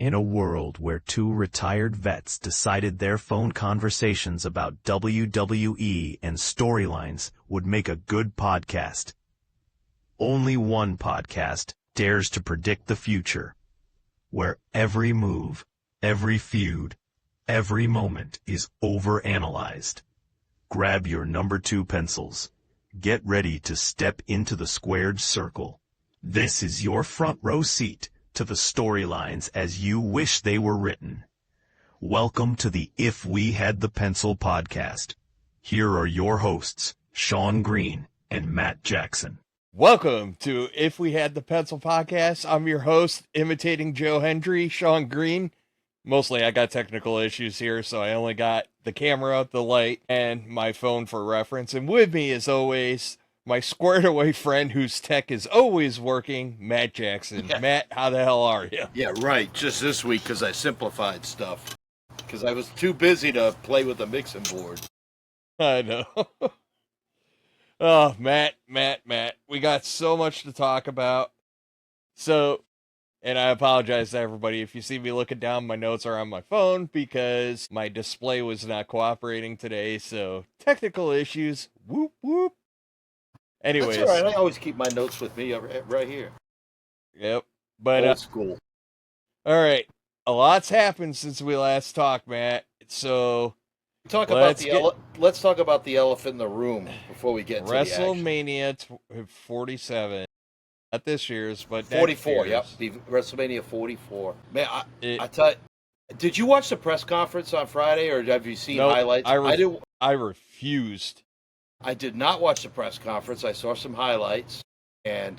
In a world where two retired vets decided their phone conversations about WWE and storylines would make a good podcast, only one podcast dares to predict the future, where every move, every feud, every moment is overanalyzed. Grab your number 2 pencils. Get ready to step into the squared circle. This is your front row seat to the storylines as you wish they were written. Welcome to the If We Had the Pencil podcast. Here are your hosts, Sean Green and Matt Jackson. Welcome to If We Had the Pencil podcast. I'm your host, imitating Joe Hendry, Sean Green. Mostly I got technical issues here, so I only got the camera, the light, and my phone for reference. And with me, as always, my squared away friend whose tech is always working, Matt Jackson. Yeah. Matt, how the hell are you? Yeah, right. Just this week because I simplified stuff. Because I was too busy to play with the mixing board. I know. Oh, Matt. We got so much to talk about. So, and I apologize to everybody if you see me looking down, my notes are on my phone because my display was not cooperating today. So, technical issues. Whoop, whoop. Anyways. That's all right. I always keep my notes with me right here. Yep. But old school. All right. A lot's happened since we last talked, Matt. So let's talk about the elephant in the room before we get to WrestleMania 47. Not this year's, but 44. Yep. WrestleMania 44. Man, I tell you, did you watch the press conference on Friday, or have you seen highlights? I refused. I did not watch the press conference. I saw some highlights, and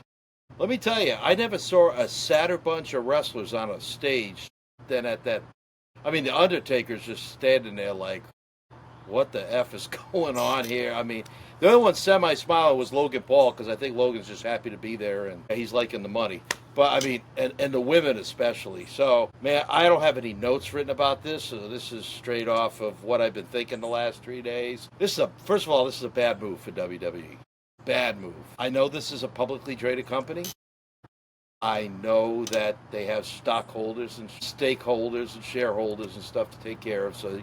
let me tell you, I never saw a sadder bunch of wrestlers on a stage than at that. I mean, the Undertaker's just standing there like, what the F is going on here? I mean, the only one semi-smiling was Logan Paul, because I think Logan's just happy to be there, and he's liking the money. But, I mean, and the women especially. So, man, I don't have any notes written about this, so this is straight off of what I've been thinking the last 3 days. First of all, this is a bad move for WWE. Bad move. I know this is a publicly traded company. I know that they have stockholders and stakeholders and shareholders and stuff to take care of, so,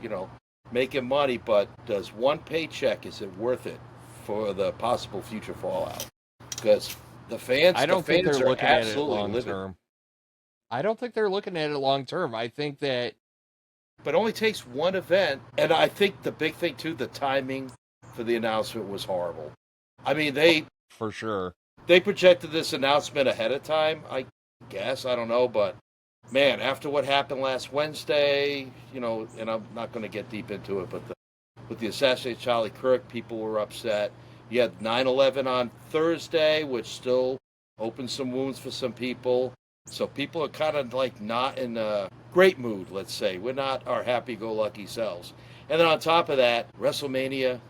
making money, but does one paycheck, is it worth it for the possible future fallout? Because the fans, I don't think they're looking at it long living. term. I don't think they're looking at it long term. I think that, but it only takes one event, and I think the big thing too, the timing for the announcement was horrible. I mean, for sure they projected this announcement ahead of time. I guess, I don't know, but man, after what happened last Wednesday, and I'm not going to get deep into it, but with the assassination of Charlie Kirk, people were upset. You had 9/11 on Thursday, which still opened some wounds for some people. So people are kind of like not in a great mood, let's say. We're not our happy-go-lucky selves. And then on top of that, WrestleMania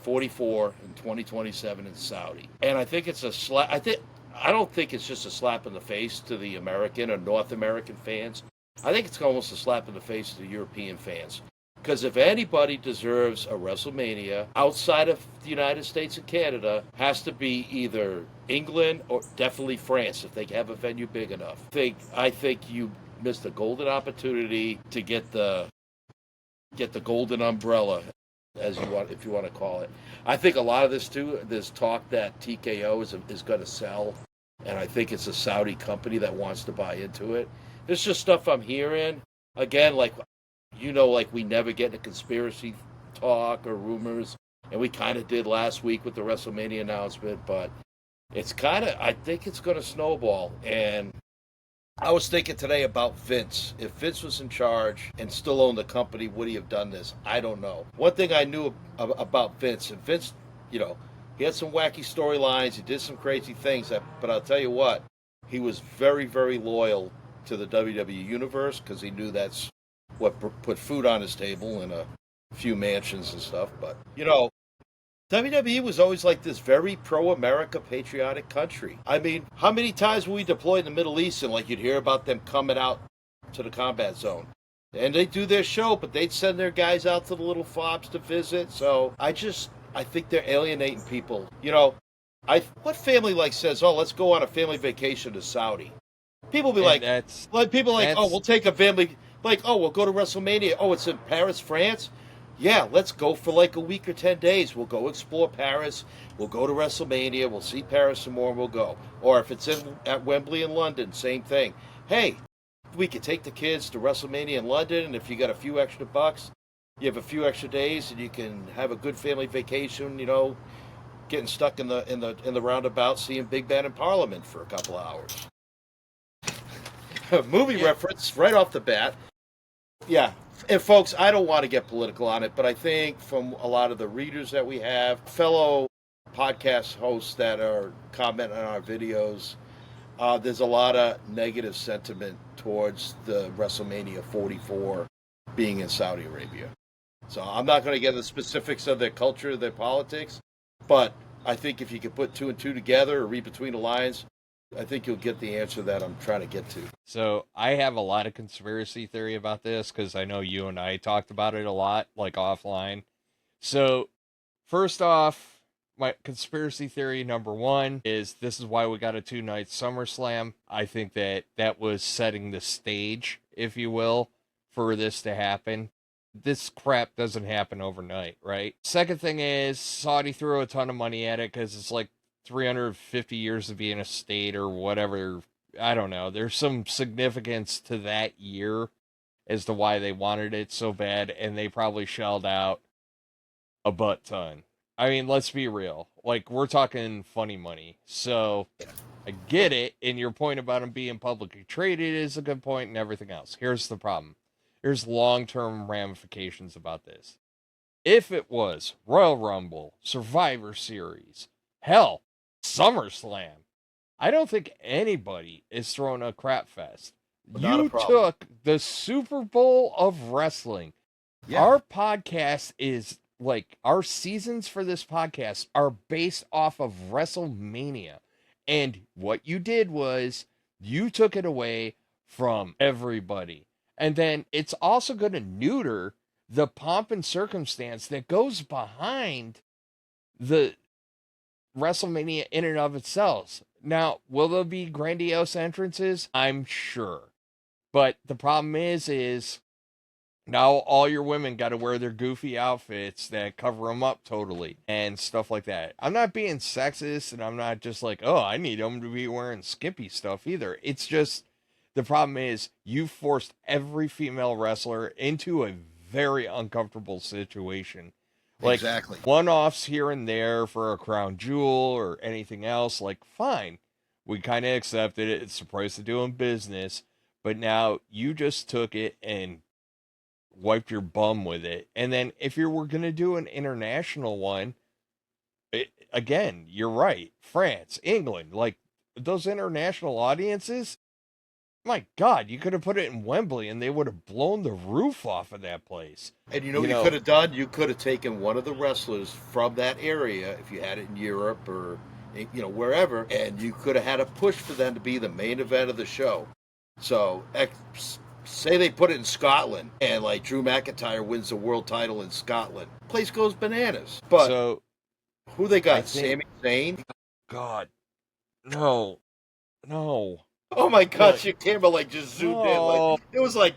44 in 2027 in Saudi. And I think it's a slap. I don't think it's just a slap in the face to the American or North American fans. I think it's almost a slap in the face to the European fans. Because if anybody deserves a WrestleMania outside of the United States and Canada, has to be either England or definitely France if they have a venue big enough. I think you missed a golden opportunity to get the golden umbrella, if you want to call it. I think a lot of this too, there's talk that TKO is going to sell, and I think it's a Saudi company that wants to buy into it. There's just stuff I'm hearing. Again, like we never get into conspiracy talk or rumors, and we kind of did last week with the WrestleMania announcement, but I think it's going to snowball. And I was thinking today about Vince. If Vince was in charge and still owned the company, would he have done this? I don't know. One thing I knew about Vince, and Vince, he had some wacky storylines, he did some crazy things, but I'll tell you what, he was very, very loyal to the WWE Universe, because he knew that's what put food on his table and a few mansions and stuff. But, WWE was always like this very pro-America patriotic country. I mean, how many times were we deployed in the Middle East and you'd hear about them coming out to the combat zone? And they do their show, but they'd send their guys out to the little FOBs to visit. So I think they're alienating people. What family says, oh, let's go on a family vacation to Saudi? People be And like people like, oh, that's we'll take a family, like, oh, we'll go to WrestleMania. Oh, it's in Paris, France. Yeah, let's go for like a week or 10 days. We'll go explore Paris. We'll go to WrestleMania. We'll see Paris some more. And we'll go. Or if it's at Wembley in London, same thing. Hey, we could take the kids to WrestleMania in London, and if you got a few extra bucks, you have a few extra days, and you can have a good family vacation. You know, getting stuck in the roundabout, seeing Big Ben in Parliament for a couple of hours. Movie reference right off the bat. Yeah. And folks, I don't want to get political on it, but I think from a lot of the readers that we have, fellow podcast hosts that are commenting on our videos, there's a lot of negative sentiment towards the WrestleMania 44 being in Saudi Arabia. So I'm not going to get into the specifics of their culture, their politics, but I think if you can put two and two together or read between the lines, I think you'll get the answer that I'm trying to get to. So I have a lot of conspiracy theory about this because I know you and I talked about it a lot, like offline. So first off, my conspiracy theory number one is this is why we got a 2-night SummerSlam. I think that was setting the stage, if you will, for this to happen. This crap doesn't happen overnight, right? Second thing is Saudi threw a ton of money at it because it's like 350 years of being a state or whatever. I don't know. There's some significance to that year as to why they wanted it so bad, and they probably shelled out a butt ton. I mean, let's be real. Like, we're talking funny money. So, I get it, and your point about them being publicly traded is a good point and everything else. Here's the problem. There's long-term ramifications about this. If it was Royal Rumble, Survivor Series, hell, SummerSlam, I don't think anybody is throwing a crap fest. You took the Super Bowl of wrestling. Yeah. Our podcast is like, our seasons for this podcast are based off of WrestleMania. And what you did was you took it away from everybody. And then it's also going to neuter the pomp and circumstance that goes behind the WrestleMania in and of itself. Now, will there be grandiose entrances? I'm sure. But the problem is now all your women got to wear their goofy outfits that cover them up totally and stuff like that. I'm not being sexist, and I'm not just like, oh, I need them to be wearing skimpy stuff either. It's just, the problem is you forced every female wrestler into a very uncomfortable situation. Like, exactly. One-offs here and there for a crown jewel or anything else, like, fine. We kind of accepted it. It's the price of doing business. But now you just took it and wiped your bum with it. And then if you were going to do an international one, again, you're right. France, England, like, those international audiences, my God, you could have put it in Wembley and they would have blown the roof off of that place. And you know what you could have done? You could have taken one of the wrestlers from that area, if you had it in Europe or, wherever, and you could have had a push for them to be the main event of the show. So, say they put it in Scotland, and like Drew McIntyre wins the world title in Scotland. Place goes bananas. But so, who they got? Sami Zayn? God, no. Oh my gosh, your camera like just zoomed in. Like, it was like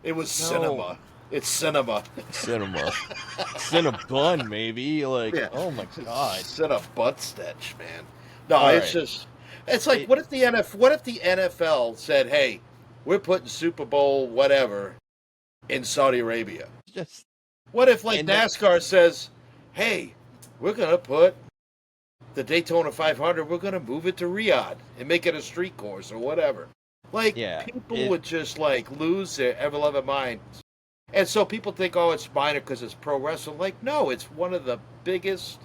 it was cinema. It's cinema. Cinnabon, maybe. Like, yeah. Oh my God. Cinnabon stench, man. No, it's just, it's like, what if the NFL said, hey, we're putting Super Bowl whatever in Saudi Arabia? What if like NASCAR says, hey, we're gonna put the Daytona 500, we're going to move it to Riyadh and make it a street course or whatever. Like, people would just, like, lose their ever-loving minds. And so people think, oh, it's minor because it's pro wrestling. Like, no, it's one of the biggest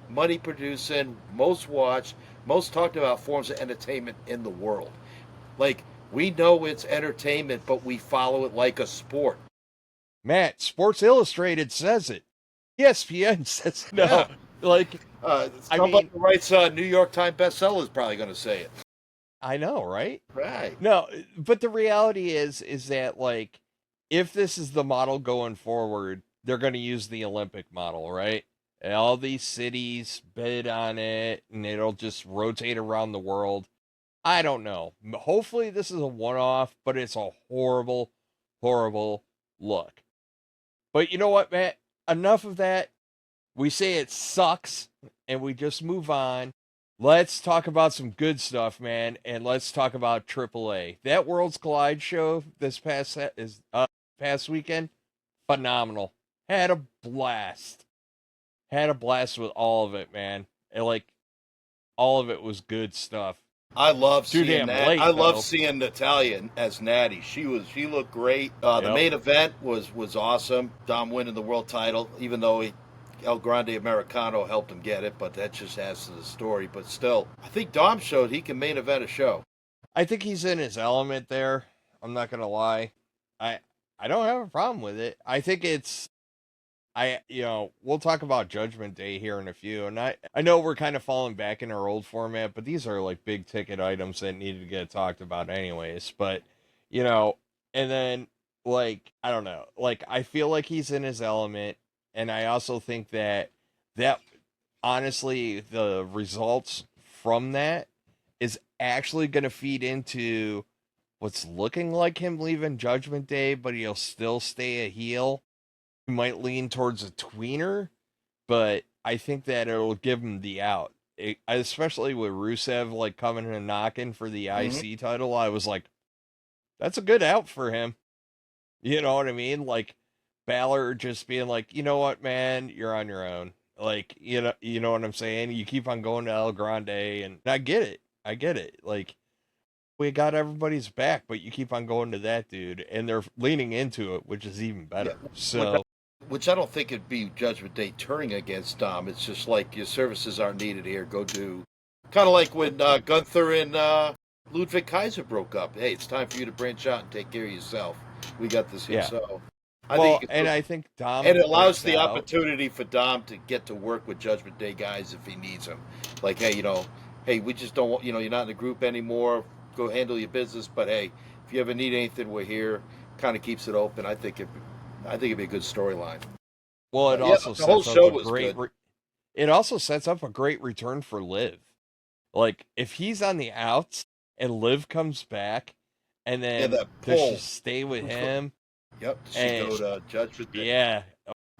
money-producing, most watched, most talked about forms of entertainment in the world. Like, we know it's entertainment, but we follow it like a sport. Matt, Sports Illustrated says it. ESPN says no. Yeah. Like, somebody who writes New York Times bestseller is probably going to say it. I know, right? Right. No, but the reality is that, like, if this is the model going forward, they're going to use the Olympic model, right? And all these cities bid on it, and it'll just rotate around the world. I don't know. Hopefully this is a one-off, but it's a horrible, horrible look. But you know what, Matt? Enough of that. We say it sucks, and we just move on. Let's talk about some good stuff, man, and let's talk about AAA. That Worlds Collide show this past weekend, phenomenal. Had a blast. Had a blast with all of it, man. And like all of it was good stuff. I love Too seeing damn that. late, I love though. seeing Natalia as Natty. She looked great. The Yep. main event was awesome. Dom winning the world title, even though El Grande Americano helped him get it, but that just adds to the story. But still, I think Dom showed he can main event a show. I think he's in his element there. I'm not gonna lie. I don't have a problem with it. I think it's we'll talk about Judgment Day here in a few, and I know we're kind of falling back in our old format, but these are like big ticket items that needed to get talked about anyways. But and then like I don't know, like I feel like he's in his element, and I also think that honestly the results from that is actually going to feed into what's looking like him leaving Judgment Day, but he'll still stay a heel. He might lean towards a tweener, but I think that it'll give him the out. Especially with Rusev like coming and knocking for the IC title, I was like, that's a good out for him. You know what I mean? Like Balor just being like, you know what, man, you're on your own. Like, you know what I'm saying? You keep on going to El Grande, and I get it. Like, we got everybody's back, but you keep on going to that dude, and they're leaning into it, which is even better. Yeah. So, Which I don't think it'd be Judgment Day turning against Dom. It's just like your services aren't needed here. Go do. Kind of like when Gunther and Ludwig Kaiser broke up. Hey, it's time for you to branch out and take care of yourself. We got this here. Yeah. So, I think Dom. And it allows the out. opportunity for Dom to get to work with Judgment Day guys if he needs them. Like, hey, we just don't want, you're not in the group anymore. Go handle your business. But hey, if you ever need anything, we're here. Kind of keeps it open. I think it'd be a good storyline. Well, it also the whole sets show up a was great. good. It also sets up a great return for Liv. Like if he's on the outs and Liv comes back, and then does she stay with him? Yep. Does she go to Judgment Day? Yeah.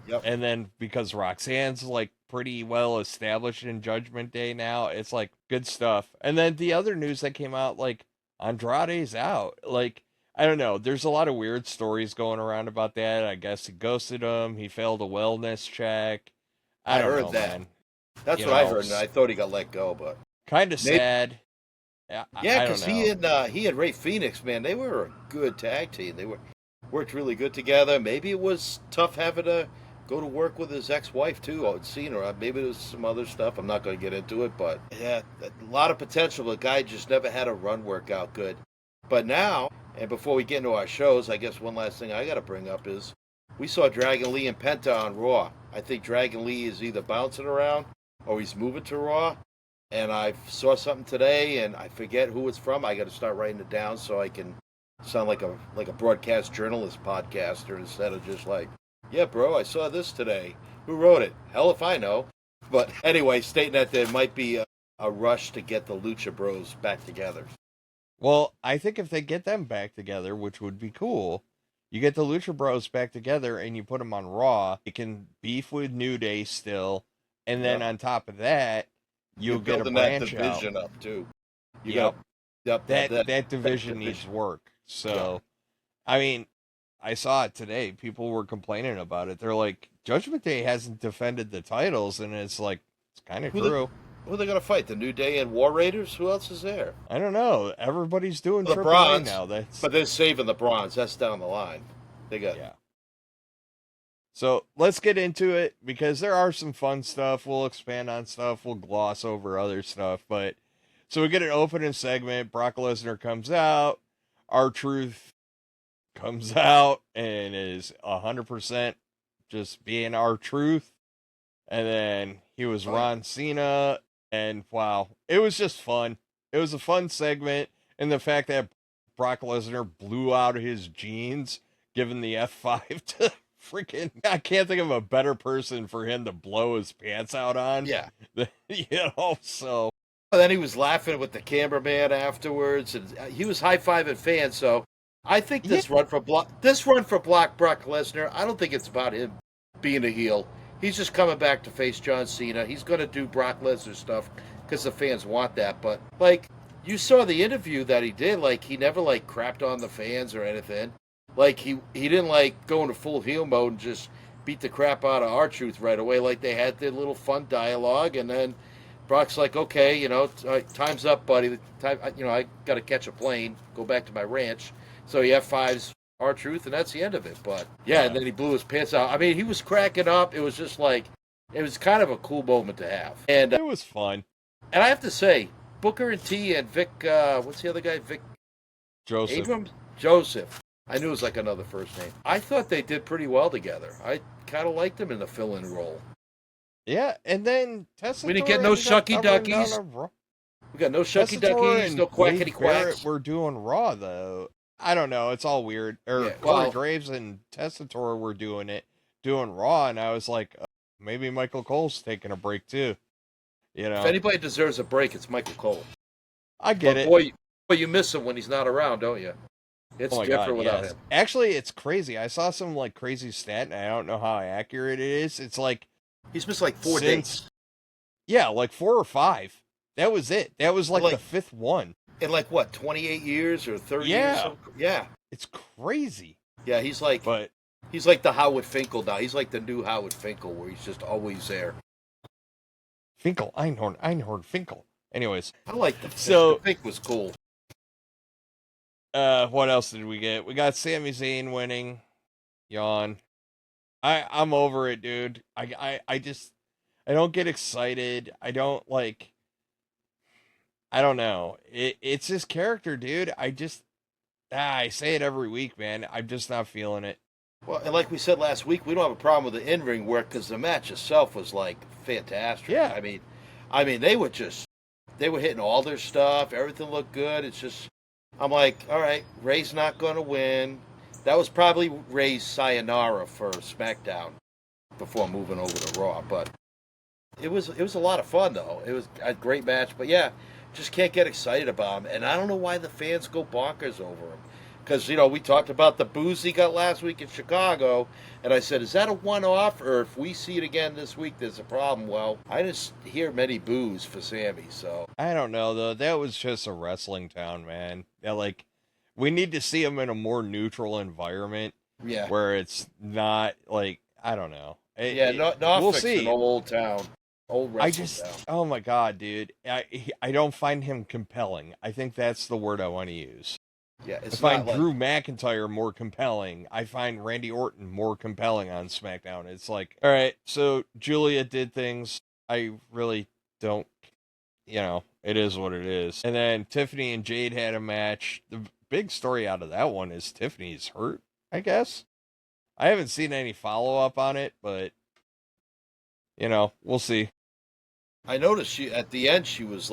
Yep. And then because Roxanne's like pretty well established in Judgment Day now, it's like good stuff. And then the other news that came out, like Andrade's out. Like I don't know. There's a lot of weird stories going around about that. I guess he ghosted him. He failed a wellness check. I heard know, that. Man. That's what I heard, and I thought he got let go, but kind of sad. Yeah, because he and Ray Phoenix, man, they were a good tag team. They worked really good together. Maybe it was tough having to go to work with his ex-wife too. I'd seen her. Maybe there was some other stuff. I'm not going to get into it, but yeah, a lot of potential. The guy just never had a run work out good. But now, and before we get into our shows, I guess one last thing I got to bring up is we saw Dragon Lee and Penta on Raw. I think Dragon Lee is either bouncing around or he's moving to Raw. And I saw something today, and I forget who it's from. I got to start writing it down so I can sound like a broadcast journalist podcaster instead of just like, yeah, bro, I saw this today. Who wrote it? Hell if I know. But anyway, stating that there might be a rush to get the Lucha Bros back together. Well, I think if they get them back together, which would be cool, you get the Lucha Bros back together and you put them on Raw. It can beef with New Day still, and then on top of that, you'll get a branch that division up too. That division needs work. So, I mean, I saw it today. People were complaining about it. They're like, Judgment Day hasn't defended the titles, and it's like, it's kind of true. Who are they going to fight? The New Day and War Raiders? Who else is there? I don't know. Everybody's doing the AAA bronze now. But they're saving the bronze. That's down the line. They got So let's get into it because there are some fun stuff. We'll expand on stuff. We'll gloss over other stuff. But so we get an opening segment. Brock Lesnar comes out. R-Truth comes out and is 100% just being R-Truth. And then he was Ron Cena. And wow, it was just fun. It was a fun segment. And the fact that Brock Lesnar blew out his jeans, giving the F5 to freaking, I can't think of a better person for him to blow his pants out on. Yeah. So And then he was laughing with the cameraman afterwards, and he was high-fiving fans. So I think this run for Brock Lesnar, I don't think it's about him being a heel. He's just coming back to face John Cena. He's going to do Brock Lesnar stuff because the fans want that. But like you saw the interview that he did, like he never like crapped on the fans or anything. Like he didn't like go into full heel mode and just beat the crap out of R-Truth right away. Like they had their little fun dialogue, and then Brock's like, okay, time's up, buddy. I got to catch a plane, go back to my ranch. So he F5s R-Truth, and that's the end of it. But yeah, and then he blew his pants out. I mean, he was cracking up. It was just like, it was kind of a cool moment to have. And it was fun. And I have to say, Booker and T and Vic, what's the other guy? Vic Joseph. Abrams? Joseph. I knew it was like another first name. I thought they did pretty well together. I kind of liked them in the fill-in role. Yeah, and then Tessa. We didn't get no shucky duckies. We got no shucky duckies, no quackity quacks. We're doing Raw though. I don't know. It's all weird. Corey Graves and Tessitore were doing Raw, and I was like, maybe Michael Cole's taking a break too. If anybody deserves a break, it's Michael Cole. I get it. Boy, you miss him when he's not around, don't you? It's different without him. Actually, it's crazy. I saw some like crazy stat, and I don't know how accurate it is. It's like he's missed like 4 days. Yeah, like 4 or 5. That was it. That was like the 5th one. In like what, 28 years or 30 years? Yeah. It's crazy. Yeah, he's like the Howard Finkel now. He's like the new Howard Finkel, where he's just always there. Finkel, Einhorn, Finkel. Anyways. I like the Fink was cool. What else did we get? We got Sami Zayn winning. Yawn. I'm over it, dude. I don't get excited. I don't know. It's his character, dude. I say it every week, man. I'm just not feeling it. Well, and like we said last week, we don't have a problem with the in-ring work because the match itself was like fantastic. Yeah. I mean, they were hitting all their stuff. Everything looked good. It's just, I'm like, all right, Ray's not going to win. That was probably Ray's sayonara for SmackDown before moving over to Raw. But it was a lot of fun, though. It was a great match. But yeah, just can't get excited about him. And I don't know why the fans go bonkers over him. Because, we talked about the boos he got last week in Chicago. And I said, is that a one-off? Or if we see it again this week, there's a problem. Well, I didn't hear many boos for Sammy, so. I don't know, though. That was just a wrestling town, man. Yeah, we need to see him in a more neutral environment. Yeah. Where it's not, I don't know. We'll see. An old town. Old wrestling town. Oh my God, dude. I don't find him compelling. I think that's the word I want to use. Yeah, I find Drew McIntyre more compelling. I find Randy Orton more compelling on SmackDown. It's like, all right, so Julia did things. I really don't, it is what it is. And then Tiffany and Jade had a match. The big story out of that one is Tiffany's hurt, I guess. I haven't seen any follow-up on it, but, we'll see. I noticed at the end, she was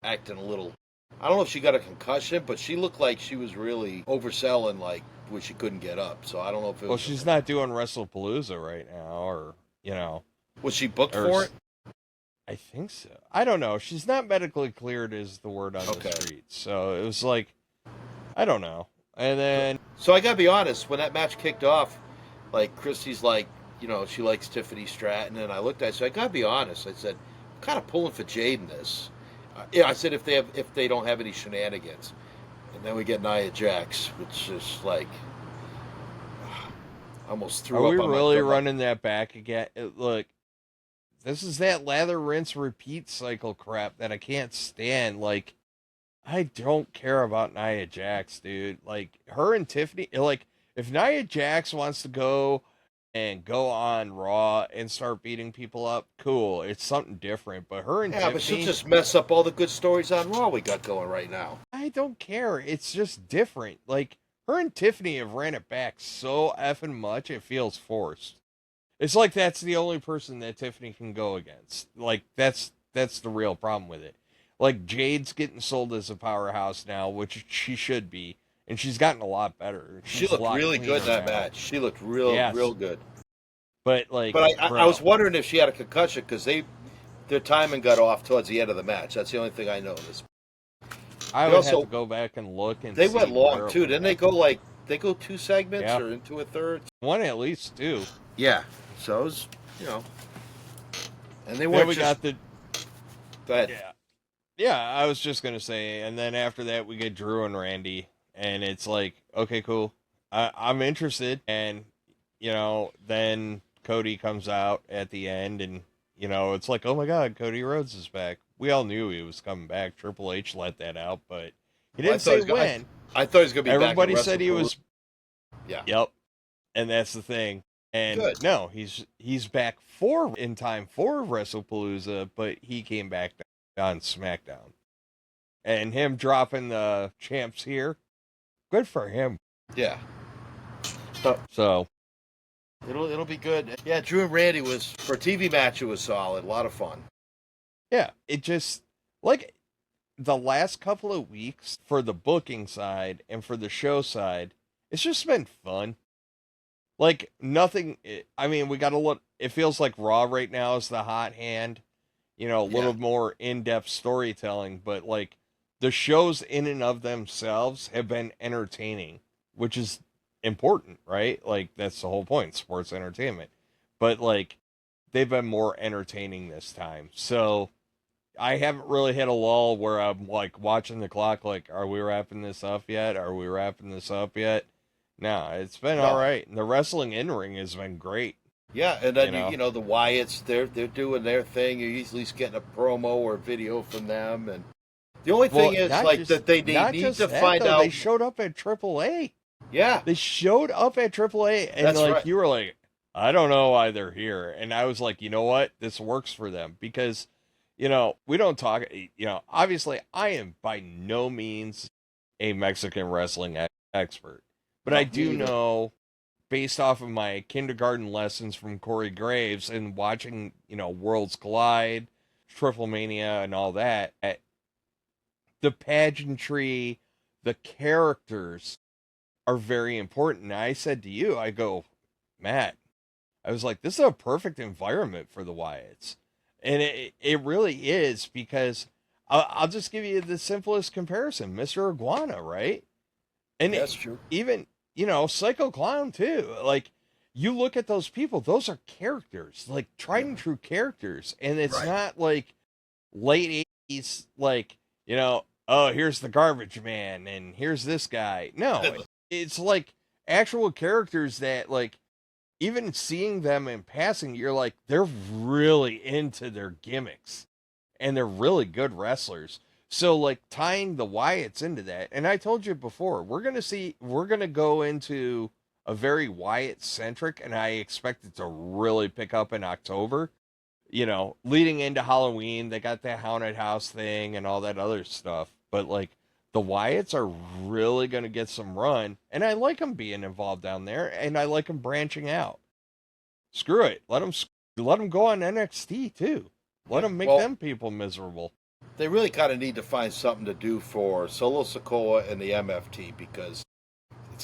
acting a little, I don't know if she got a concussion, but she looked like she was really overselling, where she couldn't get up. So I don't know if it was. Well, she's not doing Wrestle Palooza right now, or, Was she booked for it? I think so. I don't know. She's not medically cleared is the word on the street. So it was I don't know. And then. So I got to be honest, when that match kicked off, Christy's she likes Tiffany Stratton. And I looked at it, so I got to be honest. I said, I'm kind of pulling for Jade in this. I said if they don't have any shenanigans, and then we get Nia Jax, which is almost threw up. Are we really running that back again? Look, this is that lather, rinse, repeat cycle crap that I can't stand. I don't care about Nia Jax, dude. Her and Tiffany, if Nia Jax wants to go on Raw and start beating people up, cool. It's something different. But her and Tiffany... but she'll just mess up all the good stories on Raw we got going right now. I don't care. It's just different. Her and Tiffany have ran it back so effing much, it feels forced. It's that's the only person that Tiffany can go against. That's the real problem with it. Jade's getting sold as a powerhouse now, which she should be. And she's gotten a lot better. She looked really good in that match. She looked real good. But I was wondering if she had a concussion because their timing got off towards the end of the match. That's the only thing I noticed. I would have to go back and look and they see went long too, didn't they? Go 2 segments or into a third? One at least 2. Yeah. So it was, and they weren't. Then we got the. Go ahead. Yeah. Yeah, I was just gonna say, and then after that we get Drew and Randy, and it's like, okay, cool, I'm interested, and then Cody comes out at the end, and it's like, oh my God, Cody Rhodes is back. We all knew he was coming back. Triple H let that out, but he didn't say when. I thought he was gonna be back. Everybody said he was. Yeah. Yep. And that's the thing. And no, he's back in time for Wrestle Palooza, but he came back on SmackDown. And him dropping the champs here, good for him. Yeah. So it'll be good. Yeah, Drew and Randy was, for a TV match, it was solid. A lot of fun. Yeah, it just, like, the last couple of weeks for the booking side and for the show side, it's just been fun. Like, nothing, I mean, we got a look, it feels like Raw right now is the hot hand, a little more in-depth storytelling, but, like, the shows in and of themselves have been entertaining, which is important, right? Like, that's the whole point, sports entertainment. But, like, they've been more entertaining this time. So, I haven't really hit a lull where I'm, like, watching the clock, like, are we wrapping this up yet? Are we wrapping this up yet? No, it's been all right. And the wrestling in-ring has been great. Yeah, and then, the Wyatts, they're doing their thing. You're usually getting a promo or video from them. And the only thing is, like, that they need to find out. They showed up at AAA. Yeah. They showed up at AAA, and, that's like, right. You were like, I don't know why they're here. And I was like, you know what? This works for them. Because, we don't talk, obviously, I am by no means a Mexican wrestling expert. But I do know, based off of my kindergarten lessons from Corey Graves and watching, Worlds Collide, Triple Mania, and all that, the pageantry, the characters are very important. And I said to you, I go, Matt, I was like, this is a perfect environment for the Wyatts. And it really is, because I'll just give you the simplest comparison. Mr. Iguana, right? And that's true. Even, Psycho Clown too. Like, you look at those people, those are characters, like tried and true characters. And it's not like late 80s, like, oh, here's the garbage man and here's this guy. No, it's like actual characters that, like, even seeing them in passing, you're like, they're really into their gimmicks and they're really good wrestlers. So, like, tying the Wyatts into that, and I told you before, we're going to go into a very Wyatt-centric, and I expect it to really pick up in October. Leading into Halloween, they got that haunted house thing and all that other stuff. But, like, the Wyatts are really going to get some run, and I like them being involved down there, and I like them branching out. Screw it. Let them go on NXT, too. Let them make them people miserable. They really kind of need to find something to do for Solo Sikoa and the MFT, because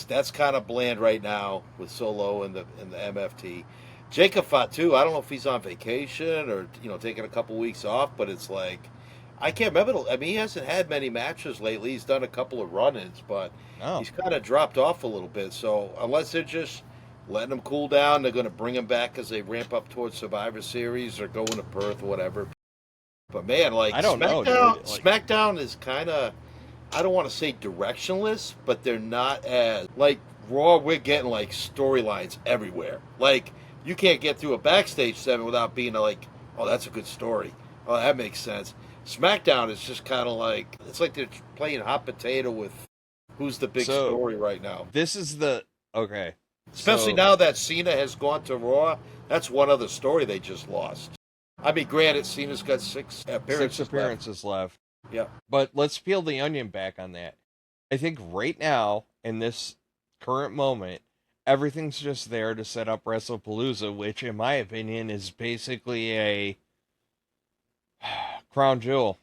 that's kind of bland right now with Solo and the MFT. Jacob Fatu, I don't know if he's on vacation or taking a couple weeks off, but it's like, I can't remember. I mean, he hasn't had many matches lately. He's done a couple of run-ins, but he's kind of dropped off a little bit. So unless they're just letting him cool down, they're going to bring him back as they ramp up towards Survivor Series or go into Perth or whatever. But man, like, I don't know, dude. Like, SmackDown is kind of, I don't want to say directionless, but they're not as, like, Raw, we're getting, like, storylines everywhere. Like, you can't get through a backstage segment without being like, oh, that's a good story. Oh, that makes sense. SmackDown is just kind of like, it's like they're playing hot potato with who's the big story right now. This is okay. Especially now that Cena has gone to Raw, that's one other story they just lost. I mean, granted, Cena's got 6 appearances left. Yeah. But let's peel the onion back on that. I think right now, in this current moment, everything's just there to set up Wrestle Palooza, which, in my opinion, is basically a crown jewel.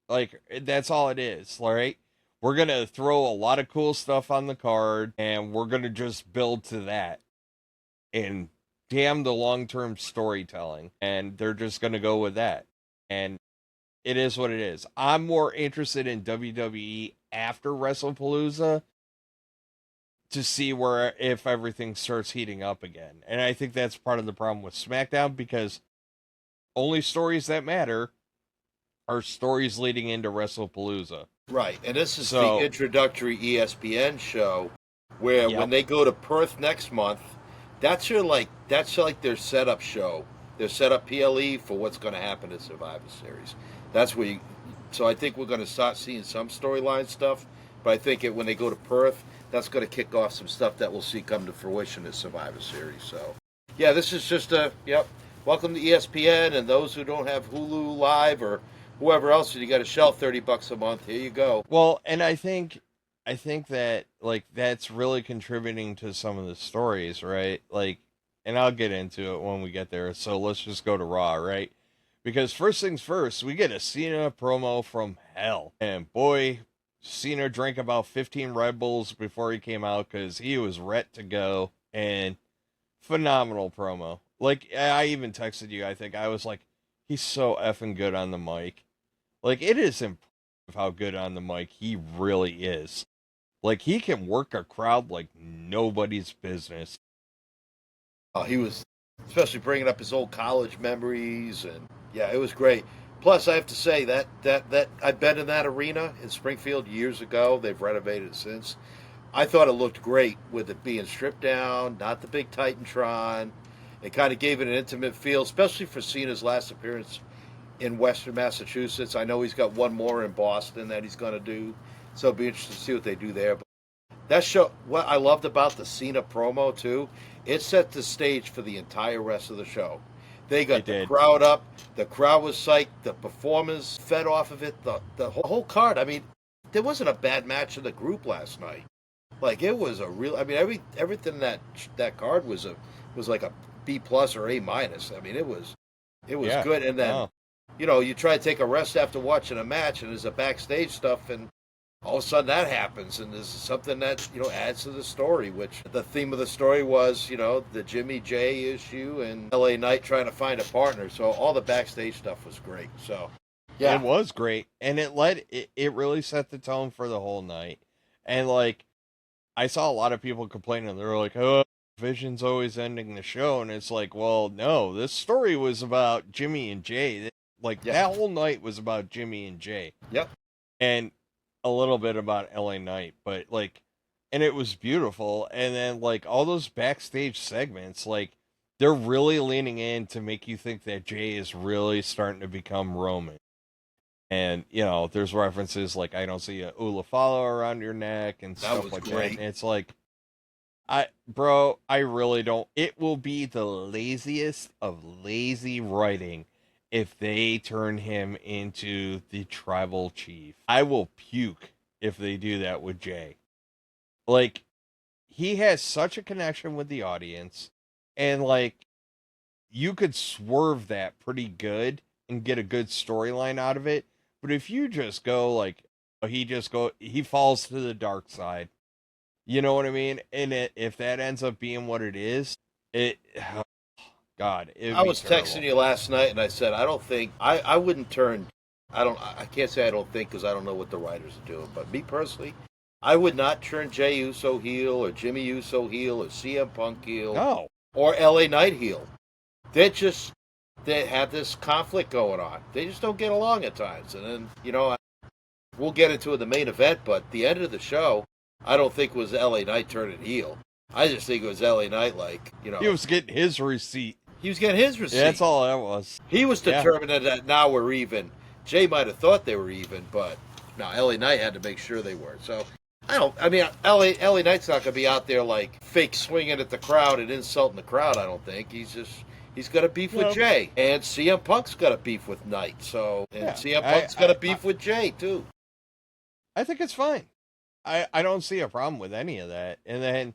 Like, that's all it is, right? We're going to throw a lot of cool stuff on the card, and we're going to just build to that. And damn the long-term storytelling, and they're just going to go with that. And it is what it is. I'm more interested in WWE after Wrestle Palooza to see where if everything starts heating up again. And I think that's part of the problem with SmackDown, because only stories that matter are stories leading into Wrestle Palooza. Right, and this is the introductory ESPN show where when they go to Perth next month, that's their setup show, their setup PLE for what's going to happen at Survivor Series. That's where so I think we're going to start seeing some storyline stuff, but I think when they go to Perth, that's going to kick off some stuff that we'll see come to fruition at Survivor Series. So, yeah, this is just welcome to ESPN, and those who don't have Hulu Live or whoever else, you got to shell $30 a month. Here you go. Well, and I think that that's really contributing to some of the stories, right? And I'll get into it when we get there. So let's just go to Raw, right? Because first things first, we get a Cena promo from hell, and boy, Cena drank about 15 Red Bulls before he came out because he was ret to go, and phenomenal promo. I even texted you. I think I was like, he's so effing good on the mic. It is impressive how good on the mic he really is. He can work a crowd like nobody's business. He was, especially bringing up his old college memories, and yeah, it was great. Plus, I have to say that I've been in that arena in Springfield years ago. They've renovated it since. I thought it looked great with it being stripped down, not the big Titantron. It kind of gave it an intimate feel, especially for Cena's last appearance in Western Massachusetts. I know he's got one more in Boston that he's going to do, so it'll be interesting to see what they do there. But that show, what I loved about the Cena promo too, it set the stage for the entire rest of the show. They got the crowd up. The crowd was psyched. The performers fed off of it. The whole card. I mean, there wasn't a bad match in the group last night. It was a real. I mean, everything that card was like a B+ or A-. I mean, it was good. And then you try to take a rest after watching a match, and there's a backstage stuff, and all of a sudden that happens, and there's something that adds to the story. Which the theme of the story was the Jimmy J issue and LA Knight trying to find a partner. So all the backstage stuff was great. So yeah, it was great, and it really set the tone for the whole night. And I saw a lot of people complaining. They're like, "Oh, Vision's always ending the show," and it's like, well, no, this story was about Jimmy and Jay. That whole night was about Jimmy and Jay. Yep, and a little bit about LA Knight, but and it was beautiful. And then all those backstage segments, they're really leaning in to make you think that Jay is really starting to become Roman. And there's references I don't see a Ula follow around your neck and stuff like that. And it's I really don't. It will be the laziest of lazy writing if they turn him into the tribal chief. I will puke if they do that with Jay. He has such a connection with the audience, and you could swerve that pretty good and get a good storyline out of it. But if you just go he falls to the dark side. You know what I mean? And if that ends up being what it is, God, I was texting you last night, and I said I don't think I wouldn't turn. I can't say I don't think, because I don't know what the writers are doing. But me personally, I would not turn Jey Uso heel or Jimmy Uso heel or CM Punk heel or LA Knight heel. They have this conflict going on. They just don't get along at times. And then we'll get into the main event, but the end of the show, I don't think it was LA Knight turning heel. I just think it was LA Knight, he was getting his receipt. He was getting his receipt. Yeah, that's all that was. He was determined that now we're even. Jay might have thought they were even, but no, LA Knight had to make sure they were. So LA Knight's not going to be out there fake swinging at the crowd and insulting the crowd. I don't think he's got a beef with Jay, and CM Punk's got a beef with Knight. So CM Punk's got a beef with Jay too. I think it's fine. I don't see a problem with any of that. And then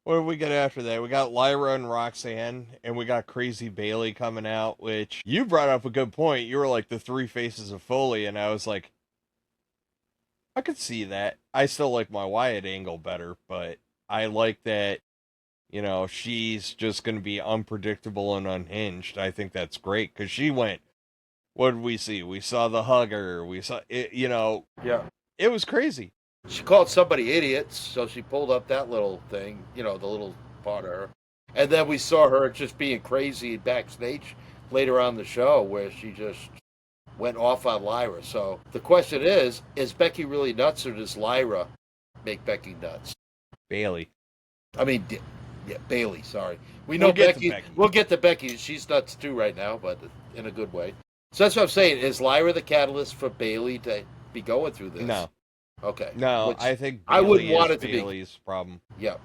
what do we get after that? We got Lyra and Roxanne, and we got Crazy Bailey coming out, which you brought up a good point. You were like the three faces of Foley, and I was like, I could see that. I still like my Wyatt angle better, but I like that, she's just going to be unpredictable and unhinged. I think that's great, because she went what did we see? We saw the hugger. We saw it. Yeah. It was crazy. She called somebody idiots, so she pulled up that little thing, the little part of her. And then we saw her just being crazy backstage later on the show where she just went off on Lyra. So the question is Becky really nuts or does Lyra make Becky nuts? Bailey. I mean, yeah, Bailey, sorry. We know Becky. We'll get to Becky. She's nuts too right now, but in a good way. So that's what I'm saying. Is Lyra the catalyst for Bailey to be going through this? No. Okay. No, I think I wouldn't want it to Bailey's be problem. Yeah.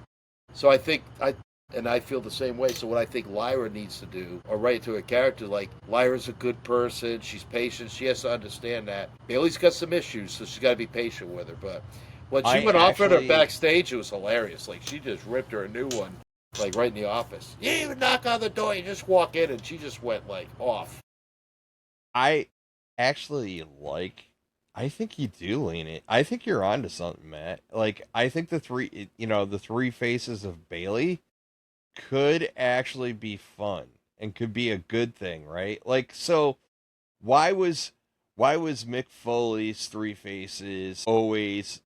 So I think I feel the same way. So what I think Lyra needs to do, or write to a character like Lyra's a good person, she's patient, she has to understand that Bailey's got some issues, so she's got to be patient with her. But when she went off at her backstage, it was hilarious. Like she just ripped her a new one, like right in the office. You didn't even knock on the door, you just walk in, and she just went like off. I actually I think you do lean it. I think you're onto something, Matt. Like, I think the three faces of Bailey could actually be fun and could be a good thing, right? Like, so why was Mick Foley's three faces always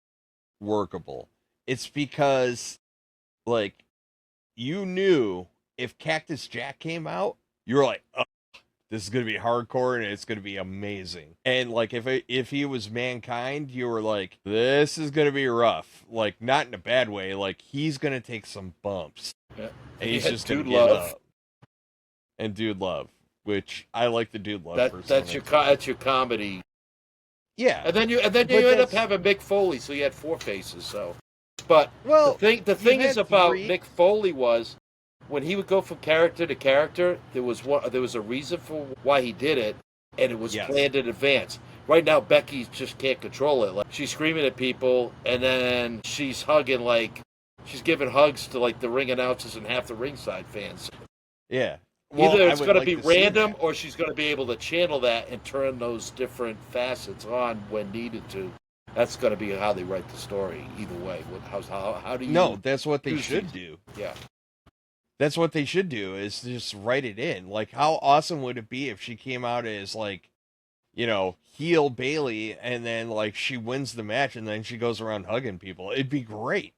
workable? It's because, like, you knew if Cactus Jack came out, you were like, oh, this is going to be hardcore and it's going to be amazing. And like if he was Mankind, you were like, this is going to be rough. Like not in a bad way. Like he's going to take some bumps. Yeah. And he's just going to get up. And Dude Love, which I like the Dude Love that's your comedy. Yeah. And then you end up having Mick Foley, so you had four faces. So, but the thing is about Mick Foley was, when he would go from character to character, there was a reason for why he did it, and it was planned in advance. Right now, Becky just can't control it. Like she's screaming at people, and then she's giving hugs to like the ring announcers and half the ringside fans. Yeah, either it's going to be random, or she's going to be able to channel that and turn those different facets on when needed to. That's going to be how they write the story. Either way, how do you? No, that's what they should do. Yeah. That's what they should do, is just write it in. Like, how awesome would it be if she came out as, like, heel Bailey, and then, like, she wins the match, and then she goes around hugging people? It'd be great.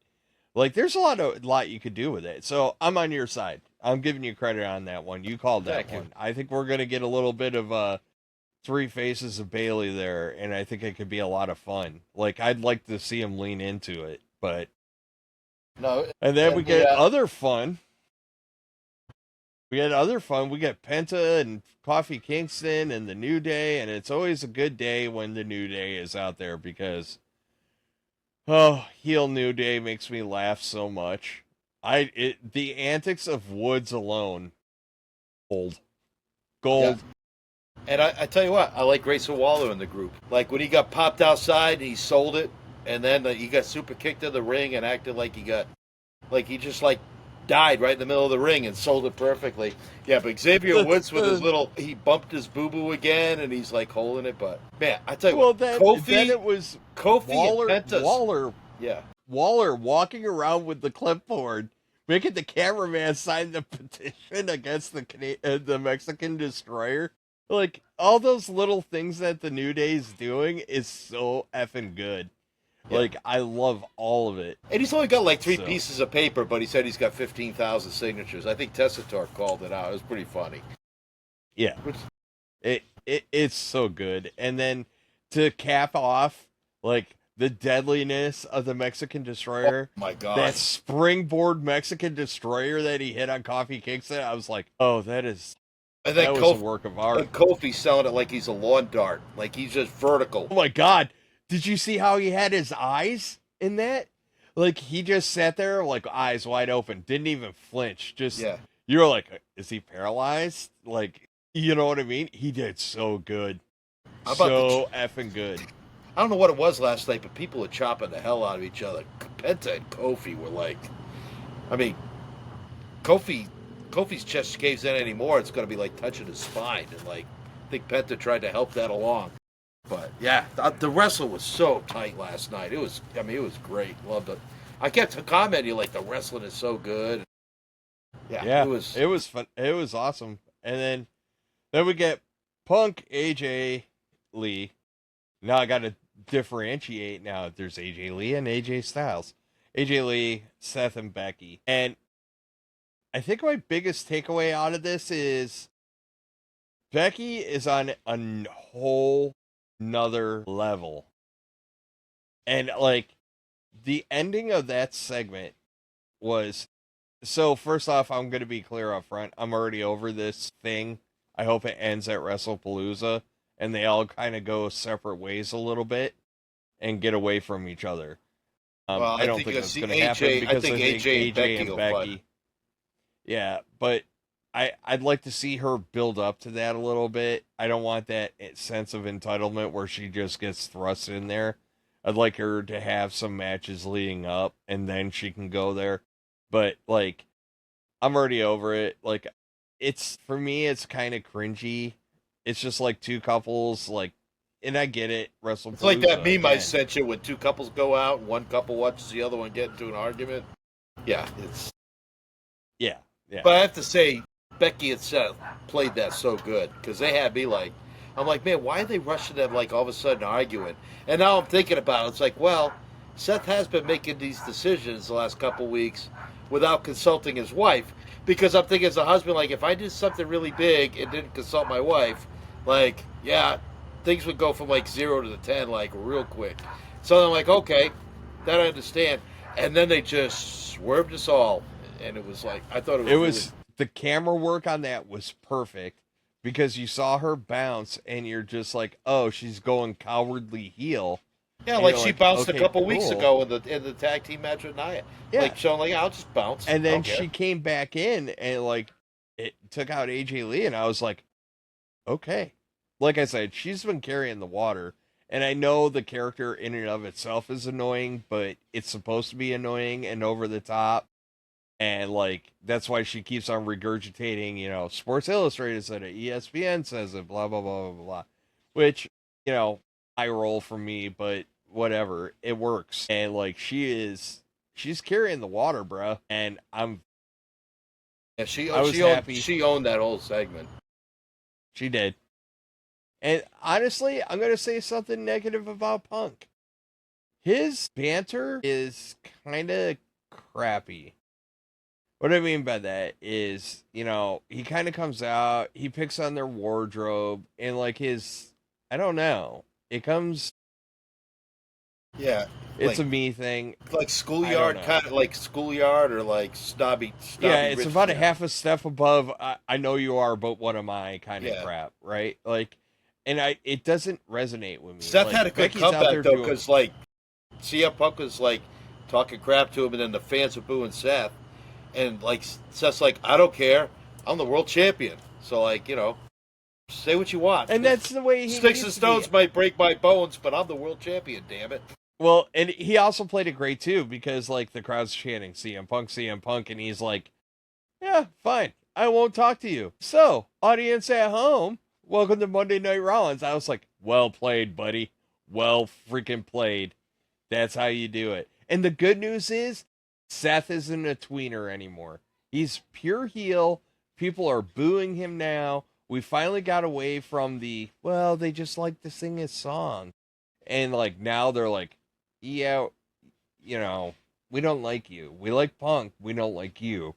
Like, there's a lot you could do with it. So, I'm on your side. I'm giving you credit on that one. You called that one. I think we're going to get a little bit of three faces of Bailey there, and I think it could be a lot of fun. Like, I'd like to see him lean into it, but... No. And then we get other fun. We had other fun. We got Penta and Kofi Kingston and the New Day, and it's always a good day when the New Day is out there because, heel New Day makes me laugh so much. The antics of Woods alone, gold. Yeah. And I tell you what, I like Grayson Waller in the group. Like when he got popped outside, he sold it, and then he got super kicked in the ring and acted like he just died right in the middle of the ring and sold it perfectly. Yeah, but Xavier Woods with his he bumped his boo-boo again and he's like holding it. But man, I tell you what, then it was Kofi Waller, and Penta's. Waller walking around with the clipboard, making the cameraman sign the petition against the Mexican Destroyer. Like, all those little things that the New Day's doing is so effing good. Yeah. Like, I love all of it. And he's only got like three pieces of paper, but he said he's got 15,000 signatures. I think Tessitore called it out. It was pretty funny. Yeah. It's so good. And then to cap off, like, the deadliness of the Mexican Destroyer. Oh, my God. That springboard Mexican Destroyer that he hit on Kofi Kingston, I was like, oh, that was a work of art. And Kofi selling it like he's a lawn dart. Like he's just vertical. Oh, my God. Did you see how he had his eyes in that? Like, he just sat there, like, eyes wide open, didn't even flinch. You were like, is he paralyzed? Like, you know what I mean? He did so good. So effing good. I don't know what it was last night, but people were chopping the hell out of each other. Penta and Kofi were like, I mean, Kofi's chest caves in anymore. It's going to be like touching his spine. And, like, I think Penta tried to help that along. But yeah, the wrestle was so tight last night. It was great. Loved it. I kept commenting like the wrestling is so good. Yeah, it was fun. It was awesome. And then we get Punk, AJ Lee. Now I got to differentiate. Now there's AJ Lee and AJ Styles. AJ Lee, Seth, and Becky. And I think my biggest takeaway out of this is Becky is on a whole nother level. And like the ending of that segment was, so first off, I'm going to be clear up front. I'm already over this thing. I hope it ends at Wrestle Palooza and they all kind of go separate ways a little bit and get away from each other. I don't think it's going to happen because I think AJ and Becky. Yeah, but I'd like to see her build up to that a little bit. I don't want that sense of entitlement where she just gets thrust in there. I'd like her to have some matches leading up and then she can go there. But like, I'm already over it. Like, it's, for me, it's kind of cringy. It's just like two couples, like, and I get it. Wrestle. It's like that meme I sent you when two couples go out, one couple watches the other one get into an argument. Yeah, it's. Yeah. But I have to say, Becky and Seth played that so good because they had me like, I'm like, man, why are they rushing them like all of a sudden arguing? And now I'm thinking about it. It's like, well, Seth has been making these decisions the last couple weeks without consulting his wife. Because I'm thinking as a husband, like, if I did something really big and didn't consult my wife, like, yeah, things would go from like 0 to 10 like real quick. So I'm like, okay, that I understand. And then they just swerved us all. And it was like, I thought it was the camera work on that was perfect because you saw her bounce and you're just like, oh, she's going cowardly heel. Yeah, and like she bounced okay, a couple weeks ago in the tag team match with Nia. Yeah. Like showing like, I'll just bounce. And then she came back in and like it took out AJ Lee and I was like, okay. Like I said, she's been carrying the water. And I know the character in and of itself is annoying, but it's supposed to be annoying and over the top. And, like, that's why she keeps on regurgitating, you know, Sports Illustrated said it, ESPN says it, blah, blah, blah, blah, blah. Which, you know, eye roll for me, but whatever. It works. And, like, she's carrying the water, bro. And I'm... Yeah, she owned that whole segment. She did. And, honestly, I'm going to say something negative about Punk. His banter is kind of crappy. What I mean by that is, you know, he kind of comes out, he picks on their wardrobe, and like his, I don't know, it comes. Yeah, it's like, a me thing. Like schoolyard, kind of like schoolyard or like snobby yeah, it's about a half a step above. I know you are, but what am I? Kind of crap, right? Like, and it doesn't resonate with me. Seth like, had a good comeback though, because like CM Punk was like talking crap to him, and then the fans were booing Seth. And, like, Seth's like, I don't care. I'm the world champion. So, like, you know, say what you want. And that's the way he Sticks and stones might break my bones, but I'm the world champion, damn it. Well, and he also played it great, too, because, like, the crowd's chanting CM Punk, and he's like, yeah, fine. I won't talk to you. So, audience at home, welcome to Monday Night Rollins. I was like, well played, buddy. Well freaking played. That's how you do it. And the good news is, Seth isn't a tweener anymore. He's pure heel. People are booing him now. We finally got away from the, well, they just like to sing his song. And, like, now they're like, yeah, you know, we don't like you. We like Punk. We don't like you.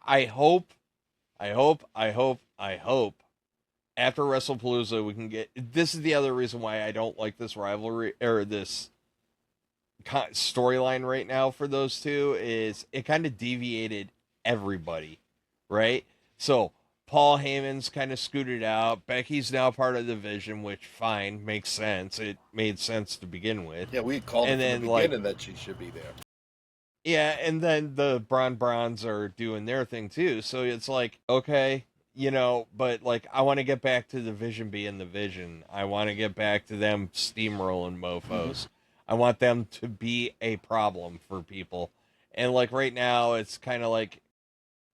I hope after Wrestle Palooza we can get, this is the other reason why I don't like this rivalry, or this storyline right now for those two, is it kind of deviated everybody, right? So Paul Heyman's kind of scooted out. Becky's now part of the division, which fine, makes sense. It made sense to begin with. Yeah, we called it from the beginning that she should be there. Yeah, and then the Brons are doing their thing too. So it's like, okay, you know, but like I want to get back to the Vision being the Vision. I want to get back to them steamrolling mofos. Mm-hmm. I want them to be a problem for people. And like right now, it's kind of like,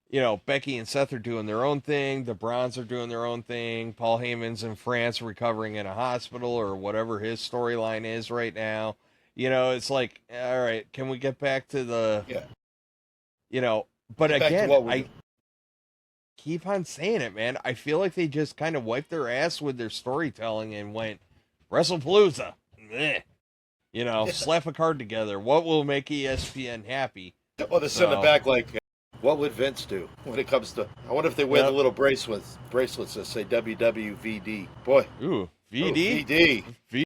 you know, Becky and Seth are doing their own thing. The Brons are doing their own thing. Paul Heyman's in France recovering in a hospital or whatever his storyline is right now. You know, it's like, all right, can we get back to the, you know, but again, keep on saying it, man. I feel like they just kind of wiped their ass with their storytelling and went, Wrestle Palooza. You know, slap a card together. What will make ESPN happy? Or they send it back like, what would Vince do when it comes to? I wonder if they wear the little bracelets that say WWVD. Boy, ooh, VD. VD.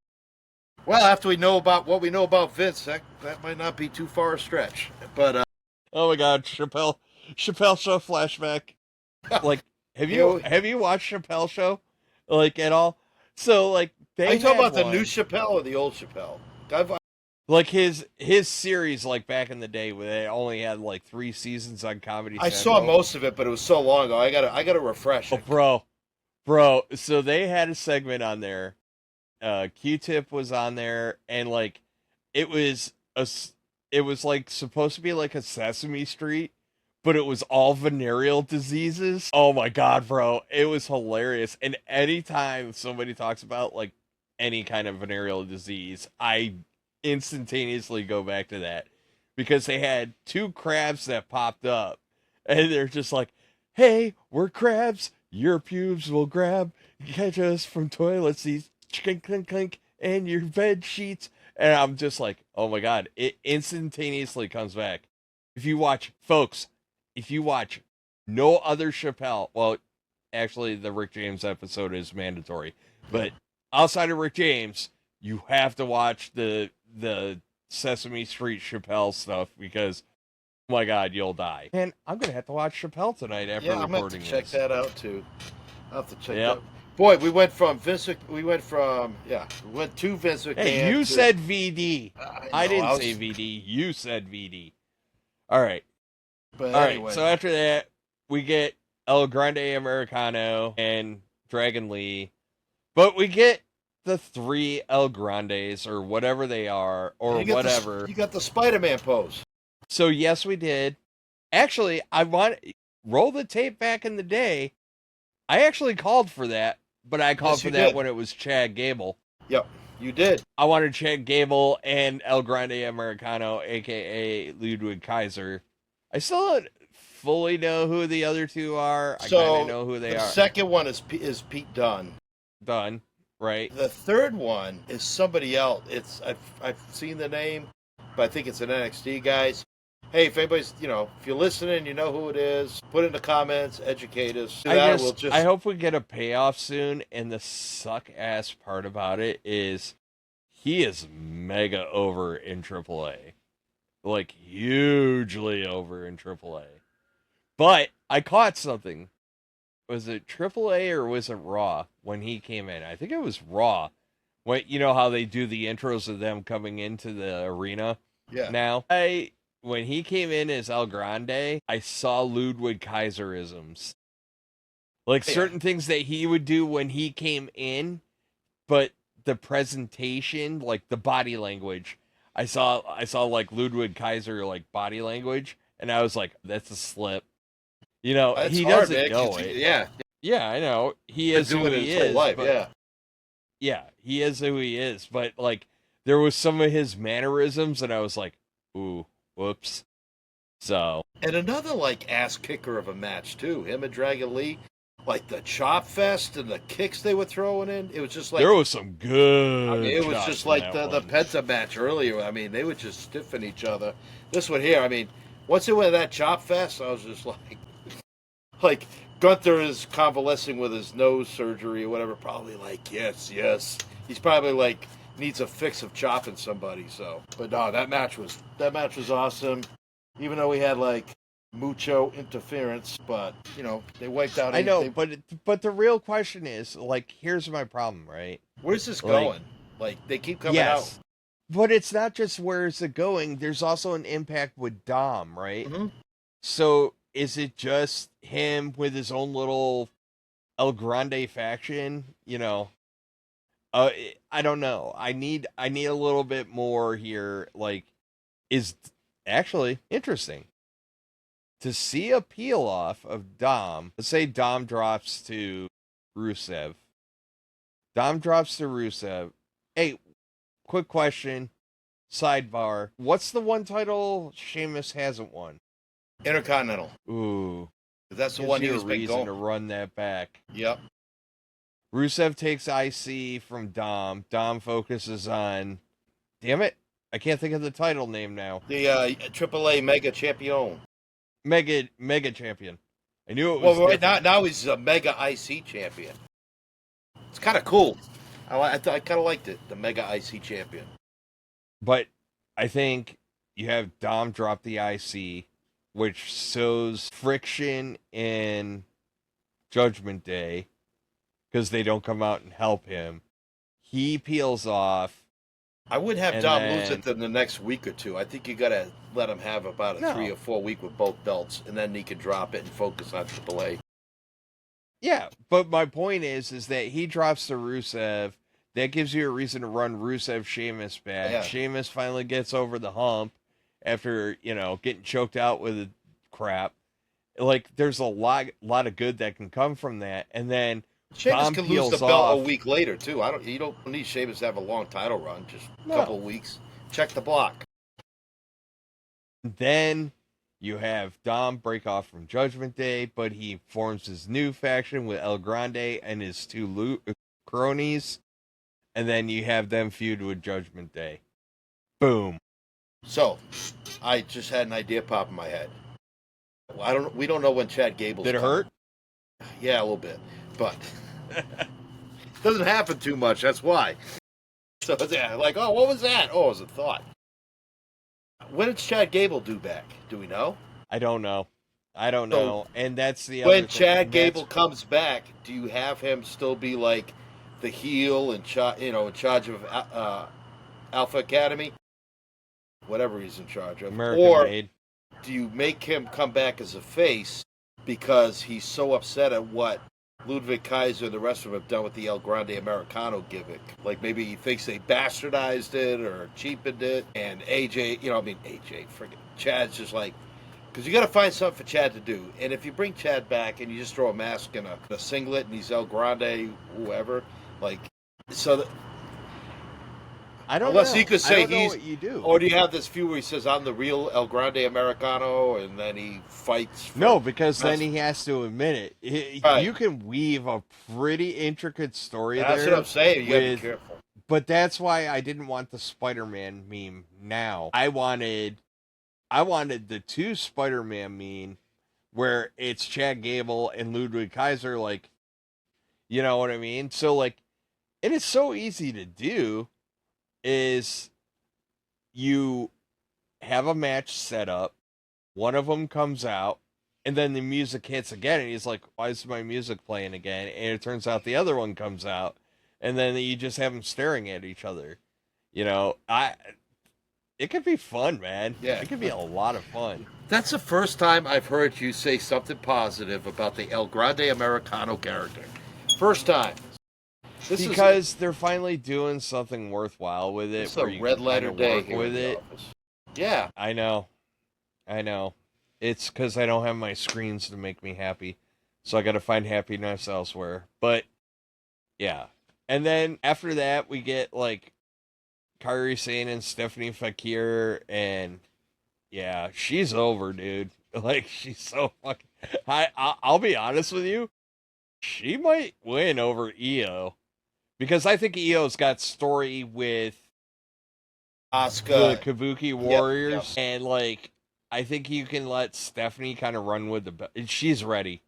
Well, after we know about what we know about Vince, that might not be too far a stretch. But oh my God, Chappelle Show flashback. Like, have you watched Chappelle Show, like, at all? So like, are you talking about the new Chappelle or the old Chappelle? Like his series, like back in the day, where they only had like 3 seasons on Comedy Central. I saw most of it, but it was so long ago. I gotta refresh it. Oh, bro. So they had a segment on there. Q-Tip was on there, and like, it was like supposed to be like a Sesame Street, but it was all venereal diseases. Oh my God, bro, it was hilarious. And anytime somebody talks about like any kind of venereal disease, I instantaneously go back to that, because they had 2 crabs that popped up, and they're just like, hey, we're crabs, your pubes will grab, catch us from toilet seats, clink clink clink, and your bed sheets. And I'm just like, oh my God, it instantaneously comes back. If you watch no other Chappelle, well, actually the Rick James episode is mandatory, but outside of Rick James, you have to watch the Sesame Street Chappelle stuff, because, oh my God, you'll die. And I'm gonna have to watch Chappelle tonight after recording this. I'm gonna have to check that out too. I'll have to check that. Boy, we went to Vince McMahon. Hey, you said VD. I didn't say VD. You said VD. All right. But all anyway. right. So after that, we get El Grande Americano and Dragon Lee, but we get the 3 El Grandes, or whatever they are, or whatever. You got the Spider-Man pose. So yes, we did. Actually, roll the tape back in the day. I actually called for that, but I called for that when it was Chad Gable. Yep, you did. I wanted Chad Gable and El Grande Americano, a.k.a. Ludwig Kaiser. I still don't fully know who the other 2 are. I kind of know who they are. The second one is Pete Dunne. Dunne, right. The third one is somebody else. I've seen the name, but I think it's an NXT guys. Hey, if anybody's, if you're listening, you know who it is, put it in the comments, educate us. I hope we get a payoff soon, and the suck-ass part about it is he is mega over in AAA. Like, hugely over in AAA. But I caught something. Was it AAA or was it Raw when he came in? I think it was Raw. When, you know how they do the intros of them coming into the arena? Yeah. Now, when he came in as El Grande, I saw Ludwig Kaiserisms. Like, certain things that he would do when he came in, but the presentation, like the body language, I saw like Ludwig Kaiser, like, body language, and I was like, that's a slip. He doesn't know it. Yeah. Yeah, I know. He is who he is. Life, but, yeah, he is who he is. But, like, there was some of his mannerisms, and I was like, ooh. Whoops. So. And another, like, ass kicker of a match, too. Him and Dragon Lee. Like, the chop fest and the kicks they were throwing in. It was just like. There was some good. It was just like the Penta match earlier. I mean, they were just stiffing each other. This one here, I mean, once it went that chop fest, I was just like. Like, Gunther is convalescing with his nose surgery or whatever. Probably like, yes. He's probably like. Needs a fix of chopping somebody. So, but no, that match was awesome. Even though we had like mucho interference, but they wiped out. I know, but the real question is, like, here's my problem, right? Where's this going? Like, they keep coming out. But it's not just where's it going. There's also an impact with Dom, right? Mm-hmm. So is it just him with his own little El Grande faction? I don't know. I need a little bit more here. Like, is actually interesting to see a peel off of Dom. Let's say Dom drops to Rusev. Hey, quick question. Sidebar. What's the one title Sheamus hasn't won? Intercontinental. Ooh. That's the Gives one he you a was been reason going. to run that back. Yep. Rusev takes IC from Dom. Dom focuses on, damn it, I can't think of the title name now. The AAA Mega Champion. Mega champion. I knew it was. Well, right now he's a Mega IC champion. It's kind of cool. I kind of liked it, the Mega IC champion. But I think you have Dom drop the IC, which sows friction in Judgment Day because they don't come out and help him. He peels off. I would have And Dom then- lose it in the next week or two. I think you got to let him have about a 3 or 4 week with both belts, and then he can drop it and focus on AAA. Yeah, but my point is that he drops to Rusev. That gives you a reason to run Rusev Sheamus back. Yeah. Sheamus finally gets over the hump after, getting choked out with crap. Like, there's a lot of good that can come from that. And then Sheamus Dom can lose peels the belt off. a week later too. You don't need Sheamus to have a long title run. Just a No. couple of weeks. Check the block. Then you have Dom break off from Judgment Day, but he forms his new faction with El Grande and his two cronies. And then you have them feud with Judgment Day. Boom. So, I just had an idea pop in my head. We don't know when Chad Gable's Did it coming. hurt? Yeah, a little bit, but doesn't happen too much. That's why. So yeah, like, oh, what was that? Oh, it was a thought. When did Chad Gable do back? Do we know? I don't know. And that's the When other thing. Chad Gable comes back, do you have him still be like the heel in charge of Alpha Academy, whatever he's in charge of, American or made. do you make him come back as a face because he's so upset at what Ludwig Kaiser and the rest of them have done with the El Grande Americano gimmick? Like maybe he thinks they bastardized it or cheapened it, and Chad's just like, because you got to find something for Chad to do. And if you bring Chad back and you just throw a mask and a singlet and he's El Grande, whoever, like, so that, I don't unless know. you could say I don't know he's, what you do. or do you have this feud where he says, I'm the real El Grande Americano, and then he fights? No, because then he has to admit it. Right. You can weave a pretty intricate story That's there. what I'm saying. You got to with- be careful. But that's why I didn't want the Spider-Man meme now. I wanted the two Spider-Man meme where it's Chad Gable and Ludwig Kaiser, like, you know what I mean? So, like, and it's so easy to do is you have a match set up, one of them comes out, and then the music hits again, and he's like, why is my music playing again? And it turns out the other one comes out, and then you just have them staring at each other. It could be fun, man. Yeah. It could be a lot of fun. That's the first time I've heard you say something positive about the El Grande Americano character. First time. Because they're finally doing something worthwhile with it. It's where a you red can letter kinda day work here with in the it. office. Yeah. I know. It's because I don't have my screens to make me happy. So I got to find happiness elsewhere. But, yeah. And then after that, we get, like, Kairi Sane and Stephanie Fakir. And, yeah, she's over, dude. Like, she's so fucking... I'll be honest with you. She might win over Io. Because I think Io's got story with Asuka. the Kabuki Warriors, yep. and like I think you can let Stephanie kind of run with the belt. She's ready.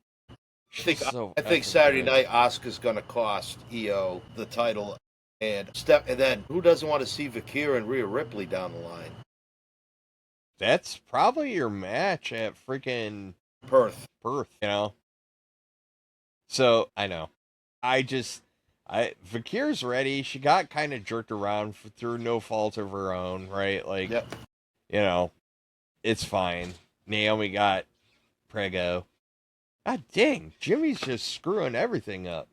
I think Saturday night Asuka's going to cost Io the title, and then who doesn't want to see Vakir and Rhea Ripley down the line? That's probably your match at freaking Perth. So I know. Vakir's ready. She got kind of jerked around through no fault of her own, right? Like, Yep. It's fine. Naomi got Prego. God dang, Jimmy's just screwing everything up.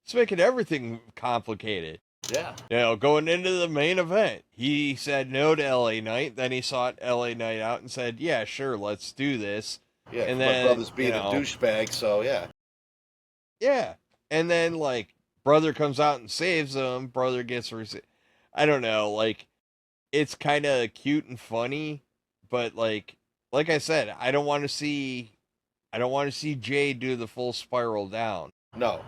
It's making everything complicated. Yeah. Going into the main event, he said no to LA Knight. Then he sought LA Knight out and said, yeah, sure, let's do this. Yeah. And my then, brother's being a douchebag, so yeah. Yeah. And then, like, brother comes out and saves him. Brother gets... I don't know. Like, it's kind of cute and funny. But, like I said, I don't want to see I don't want to see Jay do the full spiral down. No.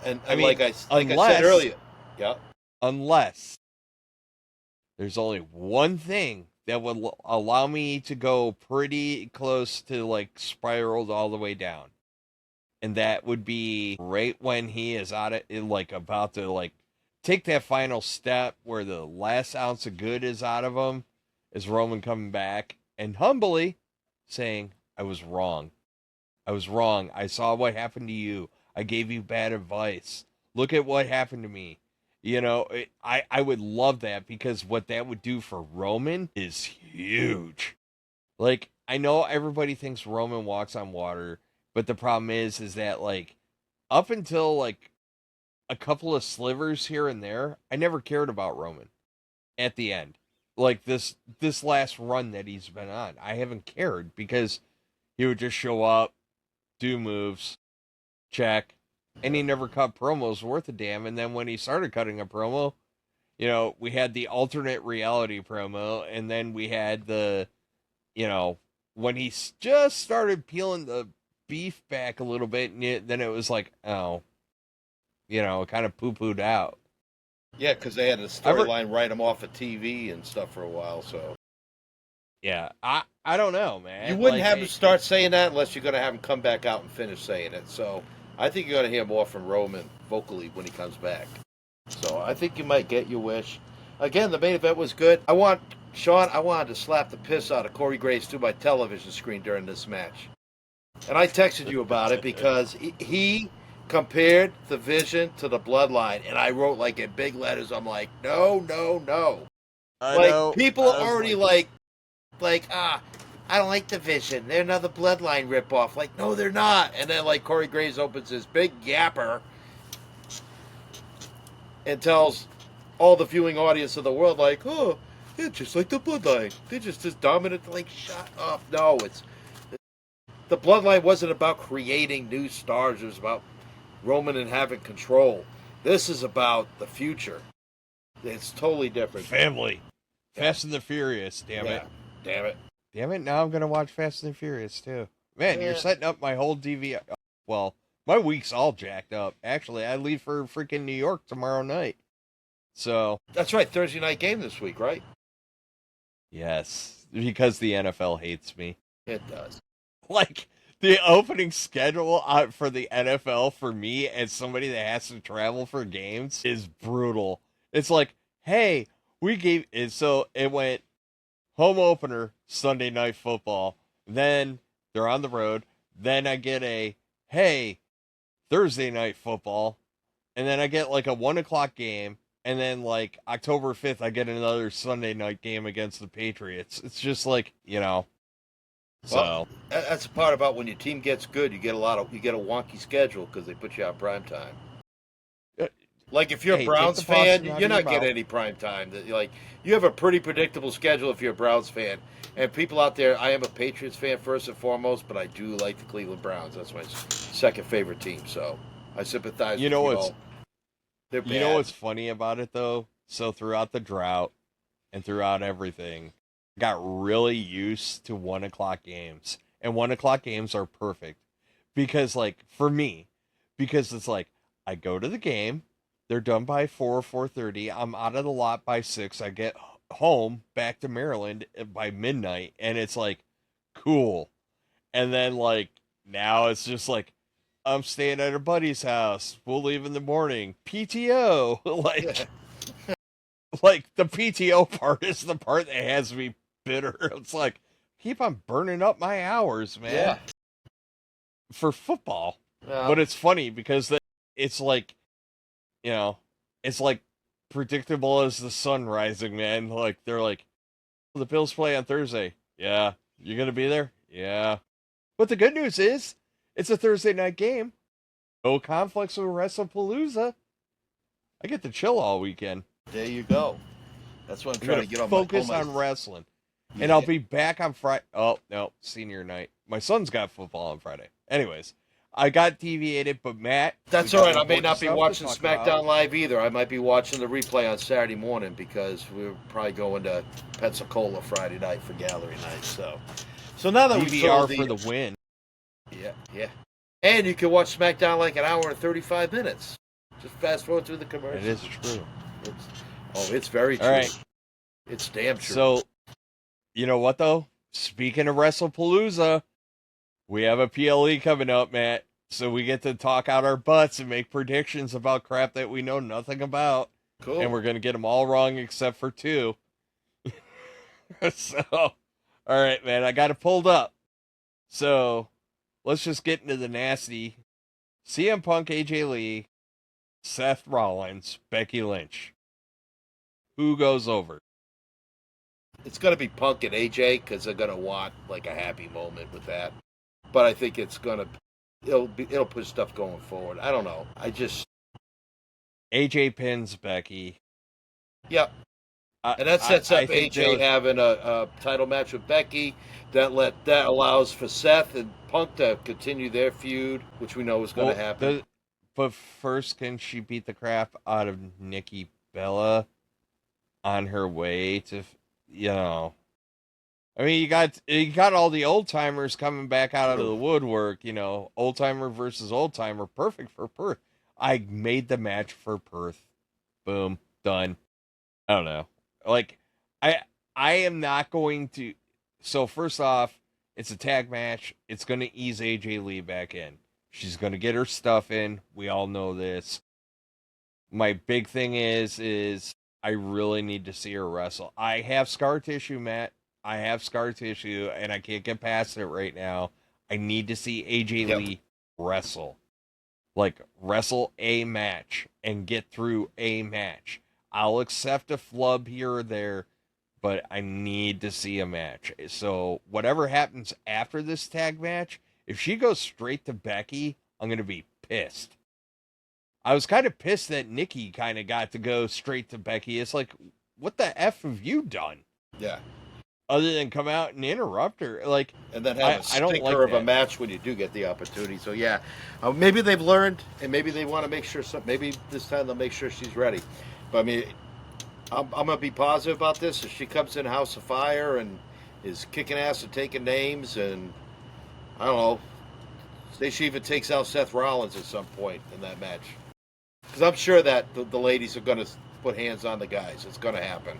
And I mean, like I said earlier, yeah. Unless there's only one thing that would allow me to go pretty close to like spiraled all the way down. And that would be right when he is out of like about to like take that final step where the last ounce of good is out of him, is Roman coming back and humbly saying, I was wrong. I was wrong. I saw what happened to you. I gave you bad advice. Look at what happened to me. You know, I would love that, because what that would do for Roman is huge. Like, I know everybody thinks Roman walks on water, but the problem is that, like, up until, like, a couple of slivers here and there, I never cared about Roman at the end. Like, this last run that he's been on, I haven't cared, because he would just show up, do moves, check, and he never cut promos worth a damn. And then when he started cutting a promo, you know, we had the alternate reality promo, and then we had the, you know, when he just started peeling the beef back a little bit, and then it was like, oh, you know, kind of poo-pooed out. Yeah, because they had a storyline write him off of TV and stuff for a while, so. Yeah, I don't know, man. You wouldn't have him start saying that unless you're going to have him come back out and finish saying it. So I think you're going to hear more from Roman vocally when he comes back. So I think you might get your wish. Again, the main event was good. I wanted to slap the piss out of Corey Graves through my television screen during this match. And I texted you about it because he compared the Vision to the Bloodline. And I wrote like in big letters, I'm like, no. People are already like, I don't like the Vision. They're another Bloodline ripoff. Like, no, they're not. And then, like, Corey Graves opens his big yapper and tells all the viewing audience of the world, like, oh, they're just like the Bloodline. They're just as dominant. Like, shut up. No, the Bloodline wasn't about creating new stars. It was about Roman and having control. This is about the future. It's totally different. Family. Fast and the Furious, damn it. Damn it. Damn it, now I'm going to watch Fast and the Furious, too. Man, You're setting up my whole DVR. Well, my week's all jacked up. Actually, I leave for freaking New York tomorrow night. So. That's right, Thursday night game this week, right? Yes, because the NFL hates me. It does. Like, the opening schedule for the NFL for me as somebody that has to travel for games is brutal. It's like, hey, we gave it, so it went home opener, Sunday Night Football. Then they're on the road. Then I get hey, Thursday Night Football. And then I get like a 1 o'clock game. And then like October 5th, I get another Sunday night game against the Patriots. It's just like, you know. Well, that's the part about when your team gets good, you get a wonky schedule because they put you on prime time. Like if you're a Browns fan, you're not getting any prime time. Like you have a pretty predictable schedule if you're a Browns fan. And people out there, I am a Patriots fan first and foremost, but I do like the Cleveland Browns. That's my second favorite team, so I sympathize. You know with what's they're bad. You know what's funny about it though? So throughout the drought and throughout everything, I got really used to 1 o'clock games, and 1 o'clock games are perfect because, like, for me, because it's like I go to the game. They're done by 4 or 4:30. I'm out of the lot by 6. I get home back to Maryland by midnight, and it's like, cool. And then, like, now it's just like, I'm staying at a buddy's house. We'll leave in the morning. PTO. Like, the PTO part is the part that has me bitter. It's like, keep on burning up my hours, man. Yeah. For football. Yeah. But it's funny because it's like, you know, it's like predictable as the sun rising, man. Like, they're like, the Bills play on Thursday. Yeah. You're going to be there? Yeah. But the good news is, it's a Thursday night game. No conflicts with Wrestle Palooza. I get to chill all weekend. There you go. That's what I'm trying to get on. Focus on wrestling. Yeah. And I'll be back on Friday. Oh, no. Senior night. My son's got football on Friday. Anyways. I got deviated, but Matt... That's all right. I may not be watching SmackDown Live either. I might be watching the replay on Saturday morning because we're probably going to Pensacola Friday night for gallery night. So now that DVR for the win. Yeah. Yeah. And you can watch SmackDown like an hour and 35 minutes. Just fast forward through the commercials. It is true. It's very true. All right. It's damn true. So, you know what, though? Speaking of Wrestle Palooza, we have a PLE coming up, Matt. So we get to talk out our butts and make predictions about crap that we know nothing about. Cool. And we're going to get them all wrong except for 2. So, all right, man, I got it pulled up. So, let's just get into the nasty. CM Punk, AJ Lee, Seth Rollins, Becky Lynch. Who goes over? It's going to be Punk and AJ because they're going to want like a happy moment with that. But I think it'll push stuff going forward. I don't know. AJ pins Becky. Yep. And that sets up AJ having a title match with Becky. That allows for Seth and Punk to continue their feud, which we know is going to happen. But first, can she beat the crap out of Nikki Bella on her way to, I mean, you got all the old timers coming back out of the woodwork. Old timer versus old timer, perfect for Perth. I made the match for Perth. Boom, done. I don't know. Like, I am not going to. So first off, it's a tag match. It's going to ease AJ Lee back in. She's going to get her stuff in. We all know this. My big thing is I really need to see her wrestle. I have scar tissue, Matt. I have scar tissue, and I can't get past it right now. I need to see AJ Lee wrestle. Like, wrestle a match and get through a match. I'll accept a flub here or there, but I need to see a match. So whatever happens after this tag match, if she goes straight to Becky, I'm going to be pissed. I was kind of pissed that Nikki kind of got to go straight to Becky. It's like, what the F have you done? Yeah. Other than come out and interrupt her. Like, and then have a stinker of a match when you do get the opportunity. So, yeah, maybe they've learned, and maybe they want to make sure, maybe this time they'll make sure she's ready. But, I mean, I'm going to be positive about this. If she comes in House of Fire and is kicking ass and taking names, and, I don't know, say she even takes out Seth Rollins at some point in that match. Because I'm sure that the ladies are going to put hands on the guys. It's going to happen.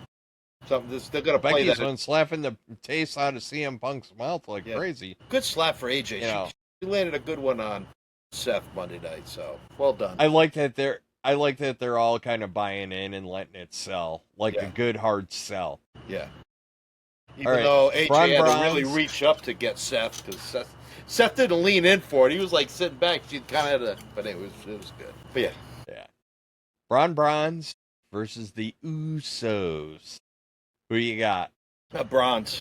They're going to play Becky's that. been slapping the taste out of CM Punk's mouth like crazy. Good slap for AJ. She landed a good one on Seth Monday night, so well done. I like that they're all kind of buying in and letting it sell, like a good hard sell. Yeah. Even though AJ had to really reach up to get Seth, because Seth didn't lean in for it. He was like sitting back. She kind of had to, but it was good. But yeah. Braun Bronze versus the Usos. Who you got? Bronze.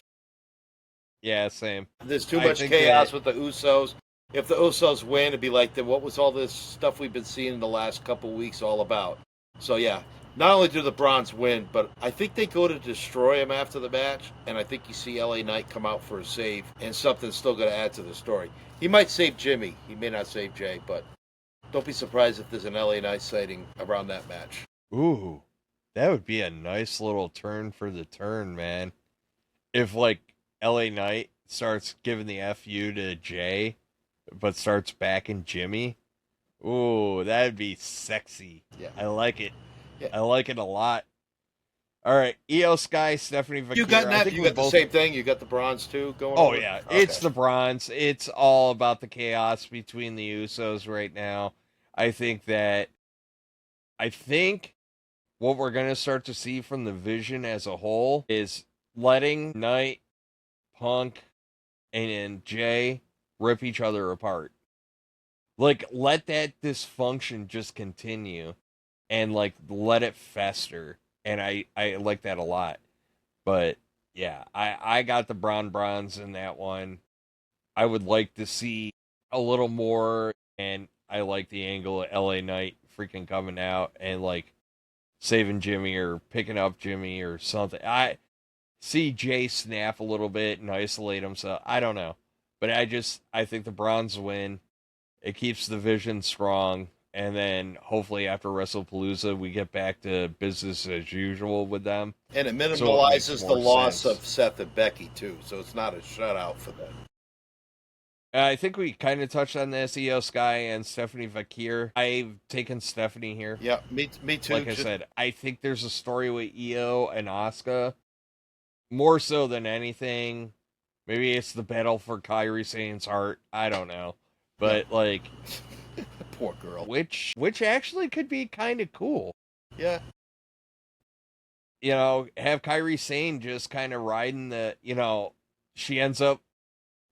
Yeah, same. There's too much chaos with the Usos. If the Usos win, it'd be like, then what was all this stuff we've been seeing in the last couple weeks all about? So, yeah, not only do the Bronze win, but I think they go to destroy him after the match, and I think you see LA Knight come out for a save, and something's still going to add to the story. He might save Jimmy. He may not save Jay, but don't be surprised if there's an LA Knight sighting around that match. Ooh. That would be a nice little turn for the turn, man. If, like, LA Knight starts giving the FU to Jay, but starts backing Jimmy. Ooh, that'd be sexy. Yeah. I like it. Yeah. I like it a lot. All right, Io Sky, Stephanie Vaquero. You got the same thing? You got the Bronze, too, going on? Oh, yeah. Okay. It's the Bronze. It's all about the chaos between the Usos right now. I think what we're going to start to see from the Vision as a whole is letting Knight, Punk, and Jay rip each other apart. Like, let that dysfunction just continue and, like, let it fester. And I like that a lot. But, yeah, I got the Bronze in that one. I would like to see a little more, and I like the angle of LA Knight freaking coming out and, like, saving Jimmy or picking up Jimmy or something. I see Jay snap a little bit and isolate himself. I don't know. But I think the Bronze win. It keeps the Vision strong. And then hopefully after Wrestle Palooza, we get back to business as usual with them. And it minimalizes the loss of Seth and Becky, too. So it's not a shutout for them. I think we kind of touched on this, Io Sky and Stephanie Vakir. I've taken Stephanie here. Yeah, me too. Like I said, I think there's a story with Io and Asuka. More so than anything. Maybe it's the battle for Kairi Sane's heart. I don't know. But, like... Poor girl. Which actually could be kind of cool. Yeah. You know, have Kairi Sane just kind of riding the... You know, she ends up,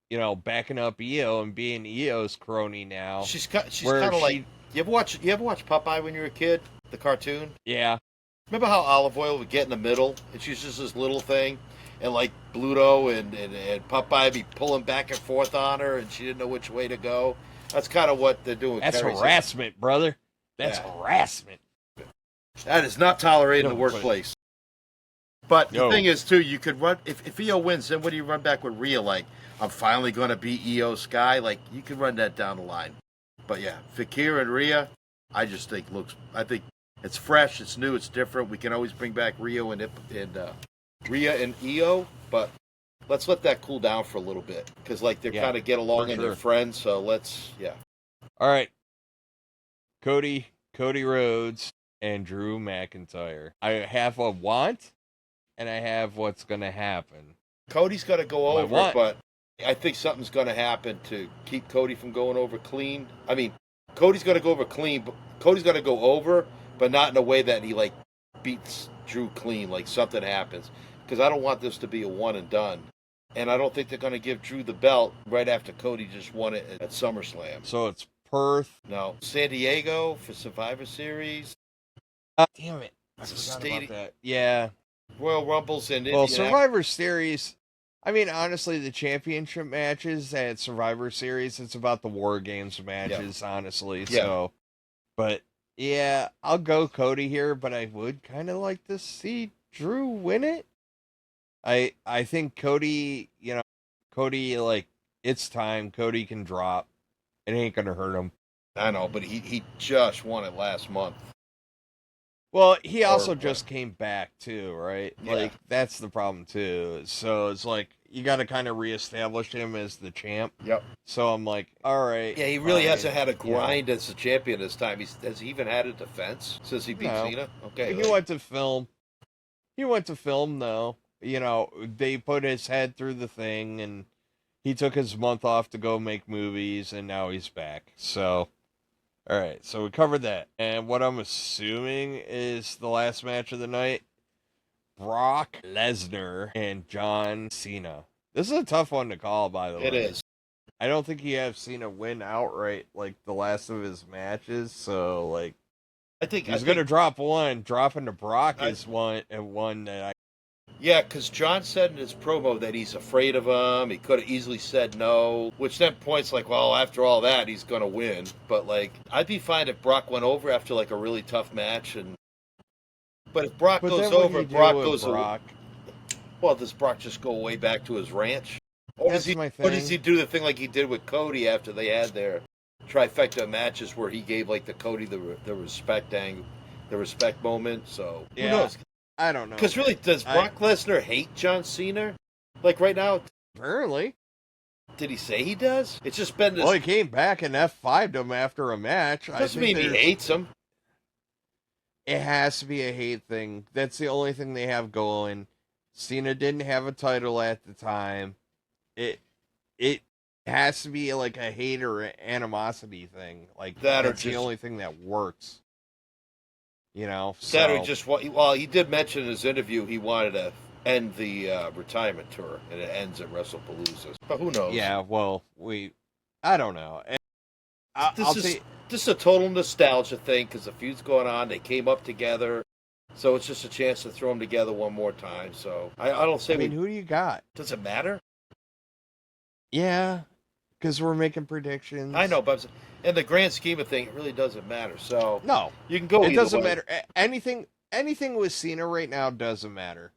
you know, backing up Io and being Io's crony now. She's kind of like... You ever watch Popeye when you were a kid? The cartoon? Yeah. Remember how Olive Oil would get in the middle, and she's just this little thing, and like Bluto and Popeye be pulling back and forth on her, and she didn't know which way to go. That's kind of what they're doing. That's harassment, brother. That's harassment. That is not tolerated in the workplace. But the thing is, too, you could run if Io wins. Then what do you run back with Rhea? Like, I'm finally going to beat Io Sky. Like, you can run that down the line. But yeah, Vakir and Rhea, I think it's fresh, it's new, it's different. We can always bring back Rhea and Io, but let's let that cool down for a little bit because like they're kind of get along and they're friends. So All right, Cody Rhodes and Drew McIntyre. I have a want, and I have what's gonna happen. Cody's got to go over, but I think something's going to happen to keep Cody from going over clean. I mean, Cody's going to go over clean, but Cody's going to go over, but not in a way that he like beats Drew clean, like something happens. Because I don't want this to be a one and done. And I don't think they're going to give Drew the belt right after Cody just won it at SummerSlam. So it's Perth. No, San Diego for Survivor Series. Damn it. I forgot about that. Yeah. Royal Rumbles and Indianapolis. Well, Survivor Series... I mean, honestly, the championship matches at Survivor Series, it's about the War Games matches, honestly. Yeah. So, but yeah, I'll go Cody here, but I would kind of like to see Drew win it. I think Cody, like, it's time. Cody can drop. It ain't going to hurt him. I know, but he just won it last month. Well, he also just came back, too, right? Yeah. Like, that's the problem, too. So it's like, you got to kind of reestablish him as the champ. Yep. So I'm like, all right. Yeah, he really hasn't had a grind as a champion this time. Has he even had a defense since he beat Cena? Okay. He went to film. Though. You know, they put his head through the thing, and he took his month off to go make movies, and now he's back. So... All right, so we covered that. And what I'm assuming is the last match of the night, Brock Lesnar and John Cena. This is a tough one to call, by the way. It is. I don't think you have Cena win outright like the last of his matches, so like I think he's going to drop one. Dropping to Brock is one that I... Yeah, because John said in his promo that he's afraid of him. He could have easily said no, which then points like, well, after all that, he's going to win. But, like, I'd be fine if Brock went over after, like, a really tough match. But if Brock goes over, Brock goes over. Well, does Brock just go way back to his ranch? Or does he do the thing like he did with Cody after they had their trifecta matches where he gave, like, the Cody the respect moment? So, who knows? I don't know. Because really, does Brock Lesnar hate John Cena? Like right now? Apparently. Did he say he does? It's just been this... Well, he came back and F5'd him after a match. Doesn't mean he hates him. It has to be a hate thing. That's the only thing they have going. Cena didn't have a title at the time. It has to be like a hate or animosity thing. Like that's the only thing that works. You know, so... That or just he did mention in his interview he wanted to end the retirement tour, and it ends at Wrestle Palooza. But who knows? Yeah, well, I don't know. This is a total nostalgia thing because the feud's going on. They came up together, so it's just a chance to throw them together one more time. So I don't say. I mean, who do you got? Does it matter? Yeah, because we're making predictions. I know, but in the grand scheme of things, it really doesn't matter. So no, you can go. It doesn't matter. Anything with Cena right now doesn't matter.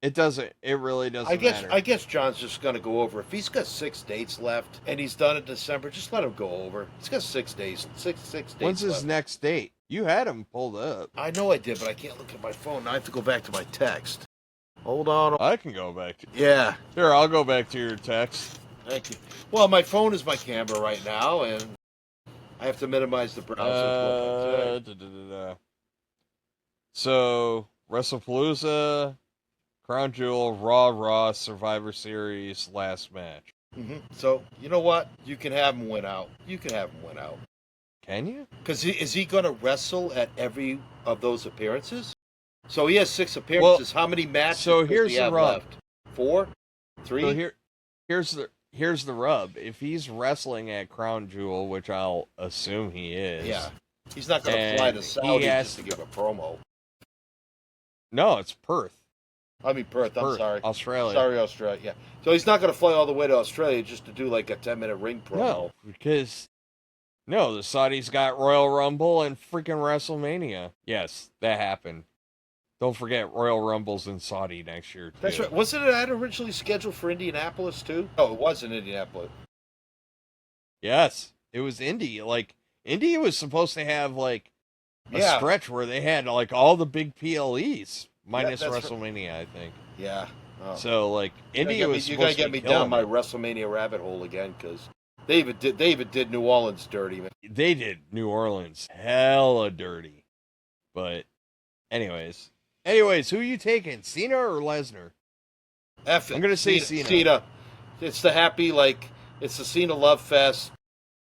It doesn't. It really doesn't matter. I guess John's just going to go over. If he's got 6 dates left and he's done in December, just let him go over. He's got 6 days. Six dates. When's his next date? You had him pulled up. I know I did, but I can't look at my phone. Now I have to go back to my text. Hold on. I can go back to... Yeah. Here, I'll go back to your text. Thank you. Well, my phone is my camera right now, and I have to minimize the browser. So, Wrestle Palooza, Crown Jewel, Raw, Survivor Series, last match. Mm-hmm. So, you know what? You can have him win out. Can you? Because is he going to wrestle at every of those appearances? So he has 6 appearances. How many matches so does he have left? 4? 3? So here's the rub. If he's wrestling at Crown Jewel, which I'll assume he is. Yeah. He's not going to fly to Saudi just to give a promo. No, it's Perth. I mean Perth, I'm sorry. Australia. Sorry, Australia, yeah. So he's not going to fly all the way to Australia just to do like a 10-minute ring promo. No, because the Saudis got Royal Rumble and freaking WrestleMania. Yes, that happened. Don't forget Royal Rumble's in Saudi next year, too. That's right. Wasn't it originally scheduled for Indianapolis, too? No, it was in Indianapolis. Yes, it was Indy. Like, Indy was supposed to have, like, a stretch where they had, like, all the big PLEs, minus WrestleMania, I think. Yeah. Oh. So, like, Indy was you gotta get me down my WrestleMania rabbit hole again, because they even did New Orleans dirty, man. They did New Orleans hella dirty. But, anyways, who are you taking, Cena or Lesnar? I'm gonna say Cena. It's the happy, like, it's the Cena love fest.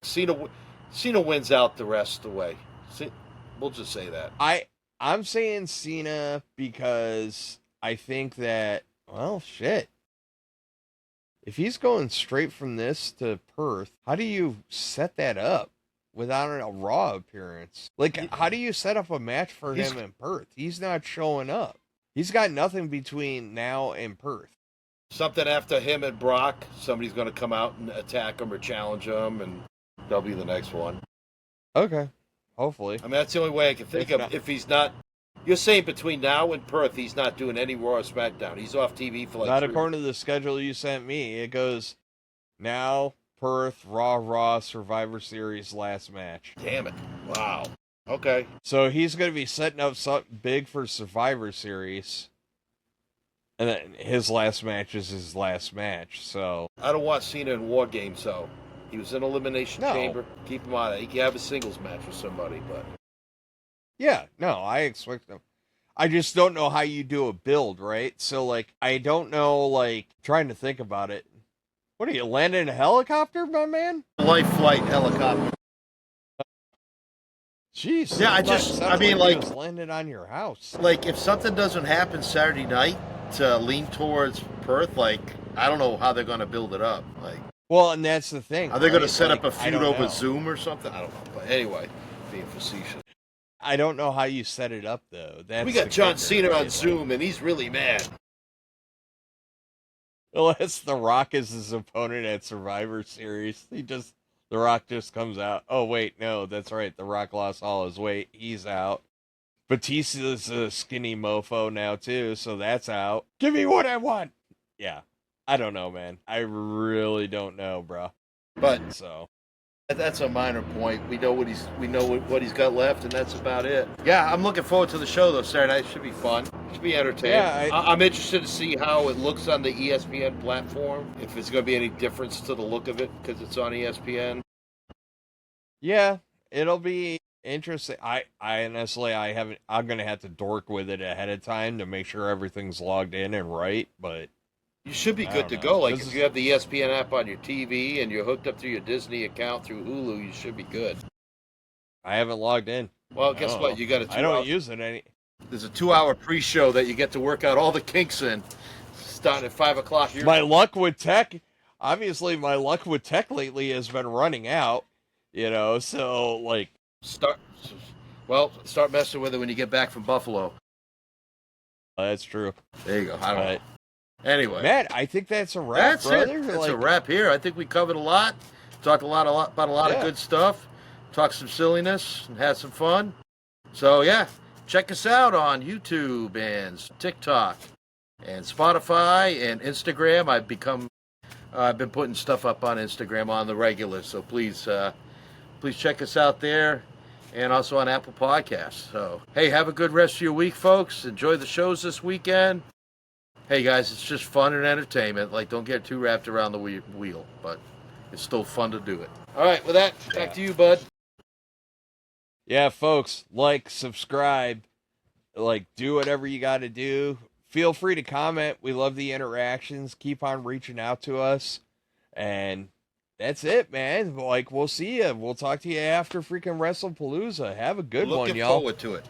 Cena wins out the rest of the way. We'll just say that. I'm saying Cena because I think that, well, shit. If he's going straight from this to Perth, how do you set that up without a Raw appearance? Like, how do you set up a match for him in Perth? He's not showing up. He's got nothing between now and Perth. Something after him and Brock, somebody's going to come out and attack him or challenge him, and they'll be the next one. Okay. Hopefully. I mean, that's the only way I can think of. If he's not... You're saying between now and Perth, he's not doing any Raw or SmackDown. He's off TV for like... Not according to the schedule you sent me. It goes now, Perth, Raw, Survivor Series, last match. Damn it. Wow. Okay. So he's going to be setting up something big for Survivor Series. And then his last match is his last match, so... I don't want Cena in War Games, so... He was in Elimination Chamber. Keep him out of it. He can have a singles match with somebody, but... Yeah, no, I expect them. I just don't know how you do a build, right? So, like, I don't know, like, trying to think about it. What are you, landing in a helicopter, my man? Life flight helicopter. Jeez. Yeah, I mean, like... Just landed on your house. Like, if something doesn't happen Saturday night to lean towards Perth, like, I don't know how they're going to build it up. Like... Well, and that's the thing. Are they going to set up a feud over Zoom or something? I don't know. But anyway, being facetious. I don't know how you set it up, though. We got John Cena on Zoom, and he's really mad. Unless The Rock is his opponent at Survivor Series. The Rock just comes out. Oh, wait, no, that's right. The Rock lost all his weight. He's out. Batista's a skinny mofo now, too, so that's out. Give me what I want! Yeah. I don't know, man. I really don't know, bro. But so that's a minor point. We know what he's got left, and that's about it. Yeah, I'm looking forward to the show though. Saturday night should be fun. Should be entertaining. Yeah, I'm interested to see how it looks on the ESPN platform. If it's going to be any difference to the look of it because it's on ESPN. Yeah, it'll be interesting. I honestly, I'm going to have to dork with it ahead of time to make sure everything's logged in and right, but. You should be good to go. Like, if you have the ESPN app on your TV and you're hooked up through your Disney account through Hulu, you should be good. I haven't logged in. Well, guess what? You got a 2 I don't use it any. There's a 2-hour pre-show that you get to work out all the kinks in, starting at 5 o'clock. My luck with tech, obviously, lately has been running out. So like start messing with it when you get back from Buffalo. That's true. There you go. I don't know. Anyway, Matt, I think that's a wrap. That's it. That's a wrap here. I think we covered a lot. Talked about a lot of good stuff. Talked some silliness and had some fun. So yeah, check us out on YouTube and TikTok and Spotify and Instagram. I've been putting stuff up on Instagram on the regular. So please check us out there, and also on Apple Podcasts. So hey, have a good rest of your week, folks. Enjoy the shows this weekend. hey guys, it's just fun and entertainment. Like, don't get too wrapped around the wheel, but it's still fun to do it. All right, with that, back to you, bud. Yeah, folks, like, subscribe, like, do whatever you got to do. Feel free to comment. We love the interactions. Keep on reaching out to us. And that's it, man. Like, we'll see you. We'll talk to you after freaking Wrestle Palooza. Have a good one, y'all. Looking forward to it.